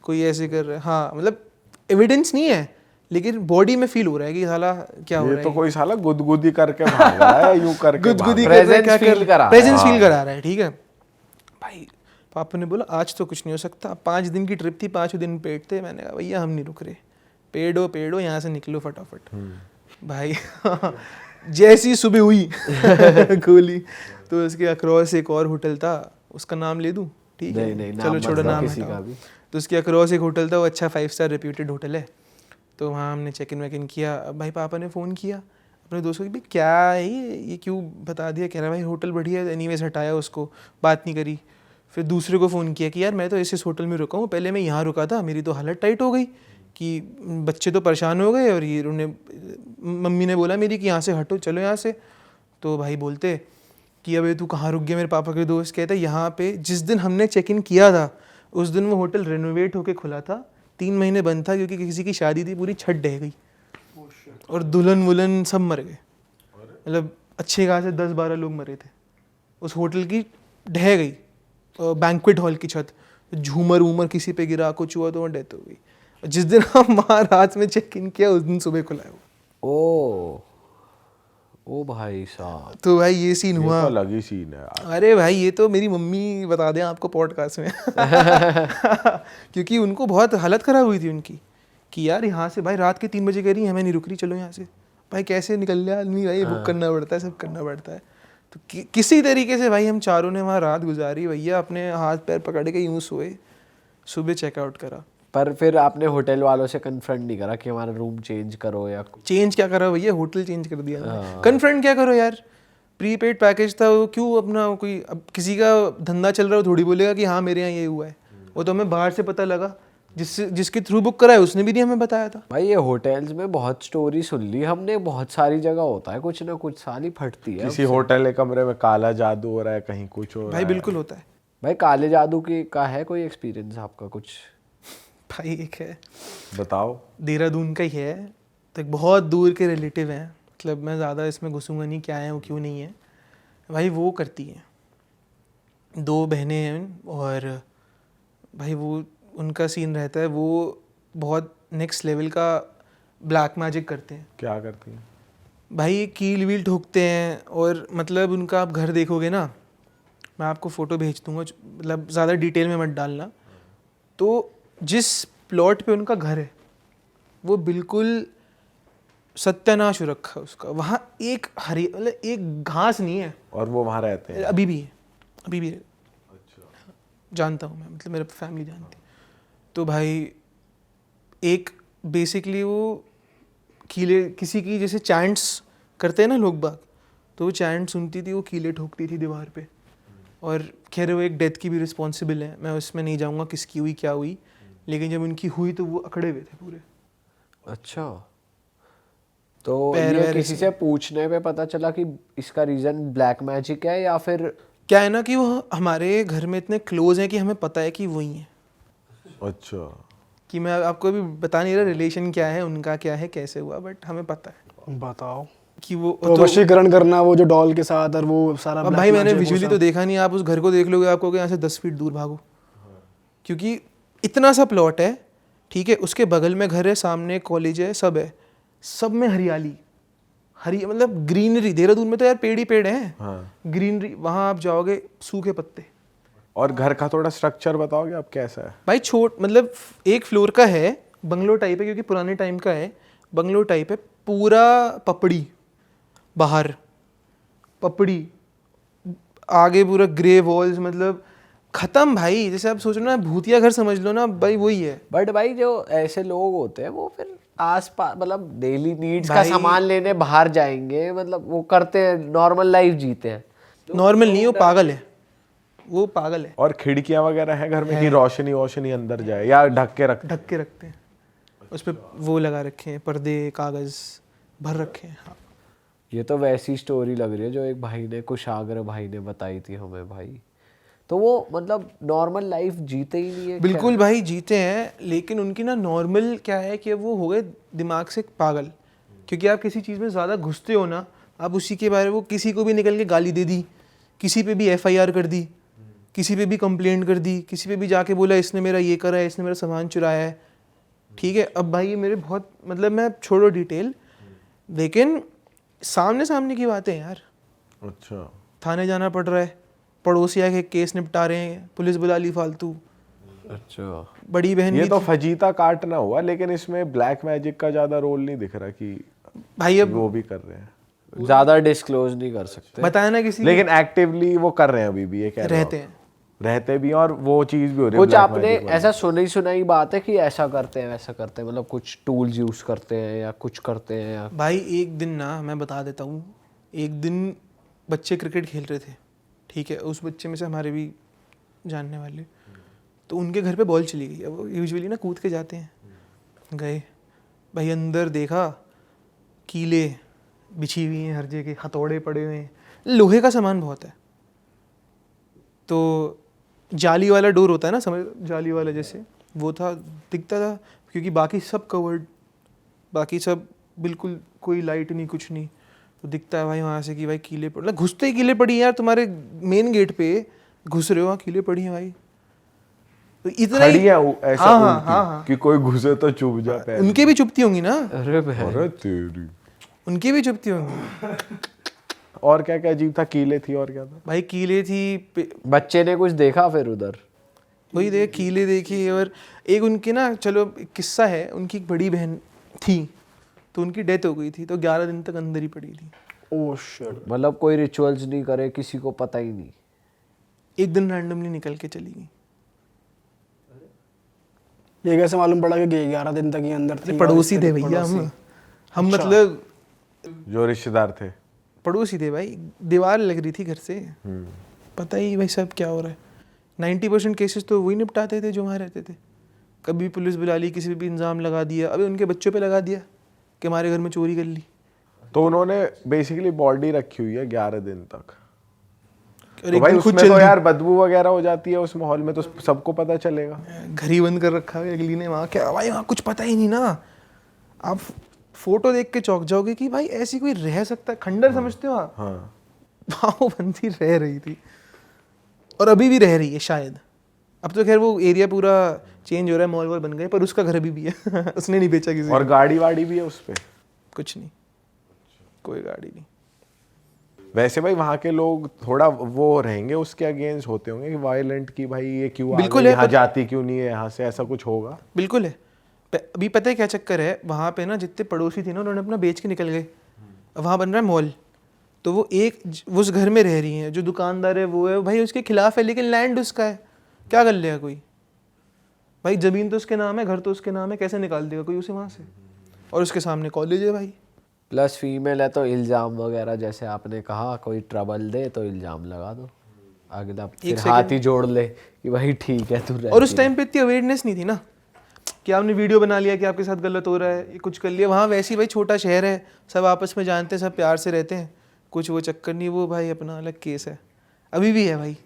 [SPEAKER 2] कोई ऐसे कर रहा है। हाँ मतलब एविडेंस नहीं है, लेकिन बॉडी में फील हो रहा है कि साला क्या हो
[SPEAKER 4] ये
[SPEAKER 2] रहा है।
[SPEAKER 4] तो कोई साला गुदगुदी करके भाग रहा है, यूं करके
[SPEAKER 2] गुदगुदी
[SPEAKER 4] भाग
[SPEAKER 2] कर रहा है,
[SPEAKER 1] Presence
[SPEAKER 2] क्या
[SPEAKER 1] feel
[SPEAKER 2] कर
[SPEAKER 1] करा रहा है।
[SPEAKER 2] प्रेजेंस फील करा रहा है, ठीक है। भाई पापा ने बोला आज तो कुछ नहीं हो सकता, 5 दिन की ट्रिप थी, 5 दिन पेड थे। मैंने कहा भैया हम नहीं रुक रहे, पेड हो यहाँ से निकलो फटाफट। भाई जैसी सुबह हुई खोली तो उसके अक्रॉस एक और होटल था, उसका नाम ले दूं? ठीक है,
[SPEAKER 1] नहीं, नाम
[SPEAKER 2] चलो
[SPEAKER 1] मत
[SPEAKER 2] छोड़ो,
[SPEAKER 1] लो
[SPEAKER 2] नाम
[SPEAKER 1] किसी
[SPEAKER 2] हटाओ।
[SPEAKER 1] का भी।
[SPEAKER 2] तो उसके अक्रॉस एक होटल था, वो अच्छा 5 स्टार रेप्यूटेड होटल है। तो वहाँ हमने चेक इन वेक इन किया। अब भाई पापा ने फ़ोन किया अपने दोस्तों को, भाई क्या है ये क्यों बता दिया? कह रहा भाई होटल बढ़िया है, एनीवेज हटाया उसको, बात नहीं करी। फिर दूसरे को फ़ोन किया कि यार मैं तो इस होटल में रुका हूँ, पहले मैं यहाँ रुका था, मेरी तो हालत टाइट हो गई कि बच्चे तो परेशान हो गए, और ये उन्होंने मम्मी ने बोला मेरी कि यहाँ से हटो, चलो यहाँ से। तो भाई बोलते कि अबे तू कहाँ रुक गया? मेरे पापा के दोस्त कहते यहाँ पे जिस दिन हमने चेक इन किया था उस दिन वो होटल रेनोवेट होके खुला था, 3 महीने बंद था क्योंकि किसी की शादी थी, पूरी छत ढह गई और दुल्हन वुल्हन सब मर गए। मतलब अच्छे खासे 10-12 लोग मरे थे। उस होटल की ढह गई बैंक्वेट हॉल की छत, झूमर वूमर किसी पे गिरा, कुछ हुआ तो वहाँ डेथ हो गई। जिस दिन हम वहाँ रात में चेक इन किया उस दिन सुबह खुला है वो।
[SPEAKER 1] ओ भाई साहब,
[SPEAKER 2] तो भाई ये सीन
[SPEAKER 4] ये
[SPEAKER 2] हुआ।
[SPEAKER 4] तो अलग ही सीन है यार।
[SPEAKER 2] अरे भाई ये तो मेरी मम्मी बता दें आपको पॉडकास्ट में क्योंकि उनको बहुत हालत ख़राब हुई थी उनकी कि यार यहाँ से भाई रात के 3 बजे कह रही है मैं नहीं रुक रही, चलो यहाँ से। भाई कैसे निकल जाए आदमी, भाई बुक करना पड़ता है, सब करना पड़ता है। तो किसी तरीके से भाई हम चारों ने वहाँ रात गुजारी भैया, अपने हाथ पैर पकड़ के यूँ सोए, सुबह चेकआउट करा।
[SPEAKER 1] पर फिर आपने होटल वालों से कन्फ्रंट नहीं करा कि हमारा रूम चेंज करो या
[SPEAKER 2] चेंज क्या करा भैया, होटल चेंज कर दिया। कन्फ्रंट क्या करो यार, प्रीपेड पैकेज था वो, क्यों अपना कोई अब किसी का धंधा चल रहा हो थोड़ी बोलेगा कि हाँ मेरे यहाँ ये हुआ है। वो तो हमें बाहर से पता लगा, जिसके थ्रू बुक करा है उसने भी नहीं हमें बताया था।
[SPEAKER 1] भाई ये होटल्स में बहुत स्टोरी सुन ली हमने, बहुत सारी जगह होता है कुछ ना कुछ, साली फटती है
[SPEAKER 4] किसी होटल के कमरे में काला जादू हो रहा है, कहीं कुछ हो रहा
[SPEAKER 2] भाई
[SPEAKER 4] है।
[SPEAKER 2] बिल्कुल होता है
[SPEAKER 1] भाई काले जादू की का है कोई एक्सपीरियंस आपका कुछ?
[SPEAKER 2] भाई। एक है,
[SPEAKER 4] बताओ।
[SPEAKER 2] देहरादून का ही है, तो एक बहुत दूर के रिलेटिव हैं, मतलब मैं ज़्यादा इसमें घुसूंगा नहीं क्या है वो क्यों नहीं है। भाई वो करती हैं, 2 बहनें हैं, और भाई वो उनका सीन रहता है, वो बहुत नेक्स्ट लेवल का ब्लैक मैजिक करते हैं
[SPEAKER 4] क्या करती हैं?
[SPEAKER 2] भाई। ये कील वील ठोकते हैं और मतलब उनका आप घर देखोगे ना, मैं आपको फ़ोटो भेज दूंगा, मतलब ज़्यादा डिटेल में मत डालना। तो जिस प्लॉट पे उनका घर है वो बिल्कुल सत्यानाश हो रखा है उसका। वहाँ एक हरी मतलब एक घास नहीं है।
[SPEAKER 4] और वो वहाँ रहते हैं?
[SPEAKER 2] अभी भी है, अभी भी है।
[SPEAKER 4] अच्छा।
[SPEAKER 2] जानता हूँ मैं, मतलब मेरा फैमिली जानती है। तो भाई एक बेसिकली वो कीले किसी की जैसे चैंट्स करते हैं ना लोग बाग, तो वो चैंट सुनती थी, वो कीले ठोकती थी दीवार पे। और खैर वो एक डेथ की भी रिस्पॉन्सिबल है, मैं उसमें नहीं जाऊँगा किसकी हुई क्या हुई, लेकिन जब उनकी हुई तो वो अकड़े हुए थे पूरे।
[SPEAKER 1] अच्छा, तो
[SPEAKER 2] पैर
[SPEAKER 1] ये
[SPEAKER 2] वैर
[SPEAKER 1] किसी से पूछने पे पता चला कि इसका रीजन ब्लैक मैजिक है या फिर?
[SPEAKER 2] क्या है ना कि वो हमारे घर में इतने क्लोज हैं कि हमें पता है कि वही हैं।
[SPEAKER 4] अच्छा।
[SPEAKER 2] कि मैं आपको अभी बता नहीं रहा रिलेशन क्या है उनका, क्या है, कैसे हुआ, बट हमें पता है
[SPEAKER 3] बताओ।
[SPEAKER 2] कि वो
[SPEAKER 3] तो वशीकरण करना वो जो डॉल के साथ और वो सारा
[SPEAKER 2] अब
[SPEAKER 3] black
[SPEAKER 2] भाई मैंने
[SPEAKER 3] magic, वो
[SPEAKER 2] विजुअली
[SPEAKER 3] सब।
[SPEAKER 2] तो देखा नहीं, आप उस घर को देख लोगे आप कहोगे यहाँ से 10 फीट दूर भागो। क्योंकि इतना सा प्लॉट है, ठीक है, उसके बगल में घर है, सामने कॉलेज है, सब है, सब में हरियाली, हरी मतलब ग्रीनरी। देहरादून में तो यार पेड़ ही पेड़ हैं।
[SPEAKER 4] हाँ।
[SPEAKER 2] ग्रीनरी, वहाँ आप जाओगे सूखे पत्ते।
[SPEAKER 4] और घर का थोड़ा स्ट्रक्चर बताओगे आप कैसा है?
[SPEAKER 2] भाई मतलब एक फ्लोर का है, बंगलो टाइप है, क्योंकि पुराने टाइम का है, बंगलो टाइप है। पूरा पपड़ी, बाहर पपड़ी, आगे पूरा ग्रे वॉल्स, मतलब खत्म भाई। जैसे आप सोच लो ना, भूतिया घर समझ लो ना भाई, वही है।
[SPEAKER 1] बट भाई जो ऐसे लोग होते हैं वो फिर आस पास मतलब डेली नीड्स का
[SPEAKER 2] भाई-
[SPEAKER 1] सामान लेने बाहर जाएंगे, मतलब वो करते हैं, नॉर्मल लाइफ जीते हैं।
[SPEAKER 2] नॉर्मल नहीं, वो पागल है, वो पागल है।
[SPEAKER 4] और खिड़कियां वगैरह हैं घर में कि रोशनी वोशनी अंदर जाए, या ढक के रख?
[SPEAKER 2] ढक के रखते हैं, उस पर वो लगा रखे हैं पर्दे, कागज भर रखे हैं। हाँ
[SPEAKER 1] ये तो वैसी स्टोरी लग रही है जो एक भाई ने, कुशाग्र भाई ने बताई थी हमें भाई। तो वो मतलब नॉर्मल लाइफ जीते ही नहीं है?
[SPEAKER 2] बिल्कुल भाई जीते हैं, लेकिन उनकी ना नॉर्मल क्या है कि वो हो गए दिमाग से पागल। क्योंकि आप किसी चीज़ में ज़्यादा घुसते हो ना, आप उसी के बारे में, वो किसी को भी निकल के गाली दे दी, किसी पे भी FIR कर दी, किसी पे भी कंप्लेंट कर दी, किसी पे भी जाके बोला इसने मेरा ये करा है, इसने मेरा सामान चुराया है। ठीक है, अब भाई ये मेरे बहुत, मतलब मैं छोड़ो डिटेल, लेकिन सामने सामने की बातें हैं यार।
[SPEAKER 4] अच्छा।
[SPEAKER 2] थाने जाना पड़ रहा है, पड़ोसी आके केस निपटा रहे हैं, पुलिस बुला ली फालतू।
[SPEAKER 1] अच्छा,
[SPEAKER 2] बड़ी बहन
[SPEAKER 4] ये
[SPEAKER 2] भी
[SPEAKER 4] तो
[SPEAKER 2] थी।
[SPEAKER 4] फजीता काटना हुआ, लेकिन इसमें ब्लैक मैजिक का ज्यादा रोल नहीं दिख रहा कि
[SPEAKER 2] भाई अब
[SPEAKER 4] वो भी कर रहे हैं।
[SPEAKER 1] ज्यादा डिस्क्लोज नहीं कर सकते,
[SPEAKER 2] बताया ना किसी
[SPEAKER 4] लेकिन एक्टिवली वो कर रहे हैं अभी भी, ये कह रहे हो
[SPEAKER 2] रहते
[SPEAKER 4] आप?
[SPEAKER 2] हैं।
[SPEAKER 4] रहते भी हैं, और वो चीज भी हो रही है
[SPEAKER 1] कुछ
[SPEAKER 4] black
[SPEAKER 1] आपने
[SPEAKER 4] magic वाली।
[SPEAKER 1] ऐसा सुनी सुनाई बात है कि ऐसा करते हैं वैसा करते हैं, मतलब कुछ टूल्स यूज करते हैं या कुछ करते हैं या?
[SPEAKER 2] भाई एक दिन ना मैं बता देता हूँ, एक दिन बच्चे क्रिकेट खेल रहे थे, ठीक है, उस बच्चे में से हमारे भी जानने वाले, तो उनके घर पे बॉल चली गई। अब वो यूजुअली ना कूद के जाते हैं, गए भाई, अंदर देखा कीले बिछी हुई हैं हर जगह, हथौड़े पड़े हुए हैं, लोहे का सामान बहुत है। तो जाली वाला डोर होता है ना, समझ, जाली वाला जैसे वो था, दिखता था, क्योंकि बाकी सब कवर्ड, बाकी सब बिल्कुल कोई लाइट नहीं, कुछ नहीं। तो दिखता है भाई वहाँ से कि भाई कीले पड़, मतलब घुसते ही कीले पड़ी हैं यार, तुम्हारे मेन गेट पे घुस रहे हो, वहाँ कीले पड़ी हैं भाई। तो इतना
[SPEAKER 4] खड़ी
[SPEAKER 2] ही,
[SPEAKER 4] है ऐसा
[SPEAKER 2] हाँ, हाँ,
[SPEAKER 4] उल्टी,
[SPEAKER 2] हाँ, हाँ।
[SPEAKER 4] कि कोई घुसे तो चुभ जाता है।
[SPEAKER 2] उनके भी चुपती होंगी ना,
[SPEAKER 1] अरे भाई,
[SPEAKER 4] अरे तेरी।
[SPEAKER 2] उनकी भी चुपती होंगी।
[SPEAKER 4] और क्या क्या अजीब था? कीले थी और क्या था?
[SPEAKER 2] भाई कीले थी,
[SPEAKER 1] बच्चे ने कुछ देखा फिर उधर?
[SPEAKER 2] वही देख कीले देखी। और एक उनकी ना, चलो एक किस्सा है, उनकी एक बड़ी बहन थी, तो उनकी डेथ हो गई थी, तो 11 दिन तक अंदर ही पड़ी थी।
[SPEAKER 3] Oh shit.
[SPEAKER 1] मतलब कोई रिचुअल्स नहीं करे, किसी को पता ही नहीं?
[SPEAKER 2] एक दिन रैंडमली निकल के चली गई।
[SPEAKER 3] ये कैसे मालूम पड़ा कि 11 दिन तक ये अंदर थी?
[SPEAKER 2] पड़ोसी
[SPEAKER 3] और
[SPEAKER 2] थे
[SPEAKER 3] इसके
[SPEAKER 2] भैया
[SPEAKER 3] पड़ोसी?
[SPEAKER 2] हम
[SPEAKER 3] अच्छा।
[SPEAKER 2] मतलब
[SPEAKER 4] जो रिश्तेदार थे?
[SPEAKER 2] पड़ोसी थे भाई, दीवार लग रही थी घर से, पता ही भाई सब क्या हो रहा है। 90% केसेस तो वही निपटाते थे जो वहाँ रहते थे। कभी पुलिस बुला ली, किसी पे भी इंजाम लगा दिया, अभी उनके बच्चों पे लगा दिया कि हमारे घर में चोरी कर ली।
[SPEAKER 4] तो उन्होंने बेसिकली बॉडी रखी हुई है 11 दिन तक।
[SPEAKER 2] और
[SPEAKER 4] तो
[SPEAKER 2] एक
[SPEAKER 4] भाई
[SPEAKER 2] दिन खुद
[SPEAKER 4] उसमें
[SPEAKER 2] चल
[SPEAKER 4] तो
[SPEAKER 2] दी।
[SPEAKER 4] यार बदबू वगैरह हो जाती है उस माहौल में, तो सबको पता चलेगा।
[SPEAKER 2] घर ही बंद कर रखा है अगली ने, वहाँ क्या भाई, वहाँ कुछ पता ही नहीं ना। आप फोटो देख के चौंक जाओगे कि भाई ऐसी कोई रह सकता है, खंडर समझते हो आप?
[SPEAKER 4] हाँ।
[SPEAKER 2] वहाँ वो बंदी रह रही थी, और अभी भी रह रही है शायद। अब तो खैर वो एरिया पूरा चेंज हो रहा है, मॉल वॉल बन गए, पर उसका घर अभी भी है उसने नहीं बेचा किसी
[SPEAKER 4] और गाड़ी वाड़ी भी है उस पे?
[SPEAKER 2] कुछ नहीं, कोई गाड़ी नहीं।
[SPEAKER 4] वैसे भाई वहाँ के लोग थोड़ा वो रहेंगे, उसके अगेंस्ट होते होंगे कि वायलेंट, की भाई ये क्यों
[SPEAKER 2] बिल्कुल है,
[SPEAKER 4] यहाँ
[SPEAKER 2] पर-
[SPEAKER 4] जाती क्यों नहीं है यहाँ से, ऐसा कुछ होगा?
[SPEAKER 2] बिल्कुल है। अभी पता है क्या चक्कर है, वहाँ पे ना जितने पड़ोसी थे ना उन्होंने अपना बेच के निकल गए, वहाँ बन रहा है मॉल, तो वो वो उस घर में रह रही हैं, जो दुकानदार है वो है भाई उसके खिलाफ है, लेकिन लैंड उसका है, क्या कर लेगा कोई भाई, ज़मीन तो उसके नाम है, घर तो उसके नाम है, कैसे निकाल देगा कोई उसे वहाँ से, और उसके सामने कॉलेज है भाई।
[SPEAKER 1] प्लस फीमेल है तो इल्ज़ाम वगैरह, जैसे आपने कहा कोई ट्रबल दे तो इल्ज़ाम लगा दो, अगला फिर हाथ ही जोड़ ले कि भाई ठीक है तू रहती
[SPEAKER 2] और उस टाइम पे इतनी अवेयरनेस नहीं थी ना कि आपने वीडियो बना लिया कि आपके साथ गलत हो रहा है, ये कुछ कर लिया। वहाँ वैसे ही भाई छोटा शहर है, सब आपस में जानते हैं, सब प्यार से रहते हैं, कुछ वो चक्कर नहीं, वो भाई अपना अलग केस है, अभी भी है भाई।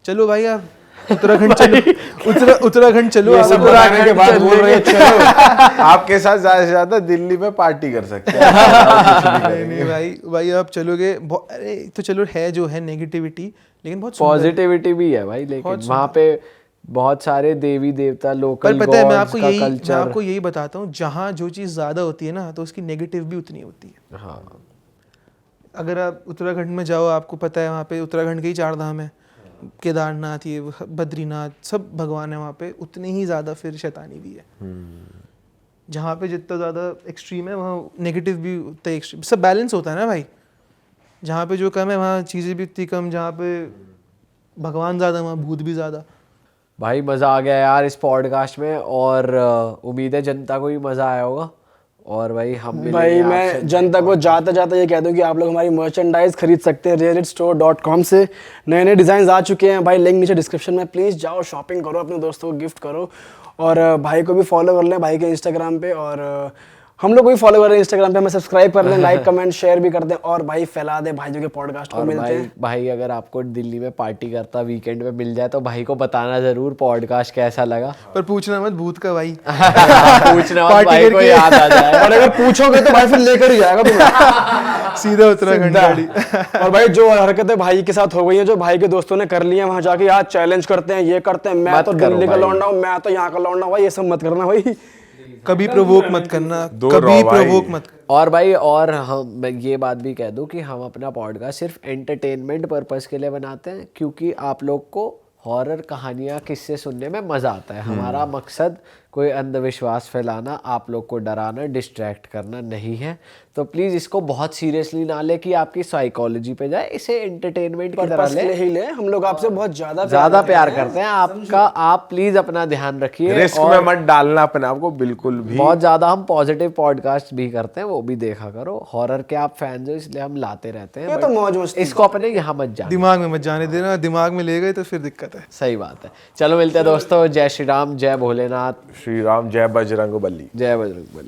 [SPEAKER 2] चलो भाई आप उत्तराखंड चलो, उत्तराखंड चलो,
[SPEAKER 4] ये
[SPEAKER 2] आप
[SPEAKER 4] सब बताने के बाद बोल रहे हैं चलो आपके साथ ज्यादा से ज्यादा दिल्ली में पार्टी कर सकते हैं।
[SPEAKER 2] नहीं नहीं भाई आप चलोगे, अरे तो चलो है जो है नेगेटिविटी, लेकिन बहुत
[SPEAKER 1] पॉजिटिविटी भी है भाई, लेकिन वहाँ पे बहुत सारे देवी देवता,
[SPEAKER 2] पर
[SPEAKER 1] लोकल
[SPEAKER 2] पता है मैं
[SPEAKER 1] कल्चर।
[SPEAKER 2] आपको यही बताता हूँ, जहाँ जो चीज़ ज़्यादा होती है ना तो उसकी नेगेटिव भी उतनी होती है।
[SPEAKER 1] हाँ
[SPEAKER 2] अगर आप उत्तराखंड में जाओ, आपको पता है वहाँ पे उत्तराखंड के ही 4 धाम है, केदारनाथ, ये बद्रीनाथ, सब भगवान है वहाँ पे, उतनी ही ज़्यादा फिर शैतानी भी है। जहाँ पे जितना ज़्यादा एक्सट्रीम है वहाँ नेगेटिव भी उतना एक्सट्रीम, सब बैलेंस होता है ना भाई, जहाँ पे जो कम है वहाँ चीज़ें भी उतनी कम, जहाँ पे भगवान ज़्यादा वहाँ भूत भी ज़्यादा।
[SPEAKER 1] भाई मज़ा आ गया यार इस पॉडकास्ट में, और उम्मीद है जनता को भी मज़ा आया होगा। और भाई हम
[SPEAKER 3] भाई मैं जनता को जाते जाते ये कह दूं कि आप लोग हमारी मर्चेंडाइज खरीद सकते हैं realitstore.com से, नए नए डिज़ाइन आ चुके हैं भाई, लिंक नीचे डिस्क्रिप्शन में, प्लीज़ जाओ शॉपिंग करो, अपने दोस्तों को गिफ्ट करो, और भाई को भी फॉलो कर लें भाई के इंस्टाग्राम पे, और हम लोग को भी फॉलो कर रहे हैं इंस्टाग्राम पे, हमें सब्सक्राइब कर लें, लाइक कमेंट शेयर भी कर दें, और भाई फैला दे भाई जो के पॉडकास्ट को
[SPEAKER 1] और
[SPEAKER 3] मिलते हैं।
[SPEAKER 1] भाई अगर आपको दिल्ली में पार्टी करता वीकेंड में मिल जाए तो भाई को बताना ज़रूर पॉडकास्ट कैसा लगा।
[SPEAKER 2] पर पूछना मत भूत का भाई
[SPEAKER 1] पूछना मत, भाई को याद आ जाए।
[SPEAKER 3] और अगर पूछोगे तो भाई फिर लेकर ही जाएगा तुम्हें
[SPEAKER 2] सीधा उत्तराखंड गाड़ी।
[SPEAKER 3] और भाई जो हरकतें भाई के साथ हो गई हैं, जो भाई के दोस्तों ने कर ली हैं, वहां जाके यार चैलेंज करते हैं, ये करते हैं, मैं
[SPEAKER 1] मत
[SPEAKER 3] तो
[SPEAKER 1] करो
[SPEAKER 3] दिल्ली का
[SPEAKER 1] भाई।
[SPEAKER 3] लौंडा हूँ, मैं तो यहाँ का लौंडा हूँ, ये सब मत करना भाई।
[SPEAKER 2] कभी प्रोवोक मत करना,
[SPEAKER 4] दूर
[SPEAKER 2] कभी
[SPEAKER 4] रहो भाई।
[SPEAKER 2] प्रोवोक मत।
[SPEAKER 1] और भाई और हम, मैं ये बात भी कह दूं कि हम अपना पॉडकास्ट सिर्फ एंटरटेनमेंट पर्पस के लिए बनाते हैं, क्योंकि आप लोग को हॉरर कहानियाँ किस्से सुनने में मज़ा आता है। हमारा मकसद कोई अंधविश्वास फैलाना, आप लोग को डराना, डिस्ट्रैक्ट करना नहीं है। तो प्लीज़ इसको बहुत सीरियसली ना ले कि आपकी साइकोलॉजी पे जाए, इसे एंटरटेनमेंट की तरह
[SPEAKER 3] पर्पस के
[SPEAKER 1] ले।
[SPEAKER 3] लिए ही ले, हम लोग आपसे बहुत
[SPEAKER 1] ज़्यादा प्यार करते हैं आपका, आप प्लीज़ अपना ध्यान रखिए।
[SPEAKER 4] रिस्क में मत डालना अपने आप को बिल्कुल भी।
[SPEAKER 1] बहुत ज़्यादा हम पॉजिटिव पॉडकास्ट भी करते हैं, वो भी देखा करो। हॉरर के आप फैंस हो इसलिए हम लाते रहते हैं,
[SPEAKER 3] ये तो
[SPEAKER 1] but
[SPEAKER 3] मौज मस्ती।
[SPEAKER 1] इसको अपने यहाँ मत जाना।
[SPEAKER 2] दिमाग में मत जाने देना, दिमाग में ले गए तो फिर दिक्कत है।
[SPEAKER 1] सही बात है। चलो मिलते हैं दोस्तों। जय श्री राम, जय भोलेनाथ,
[SPEAKER 4] श्री राम, जय बजरंग बली।
[SPEAKER 1] जय बजरंग बली।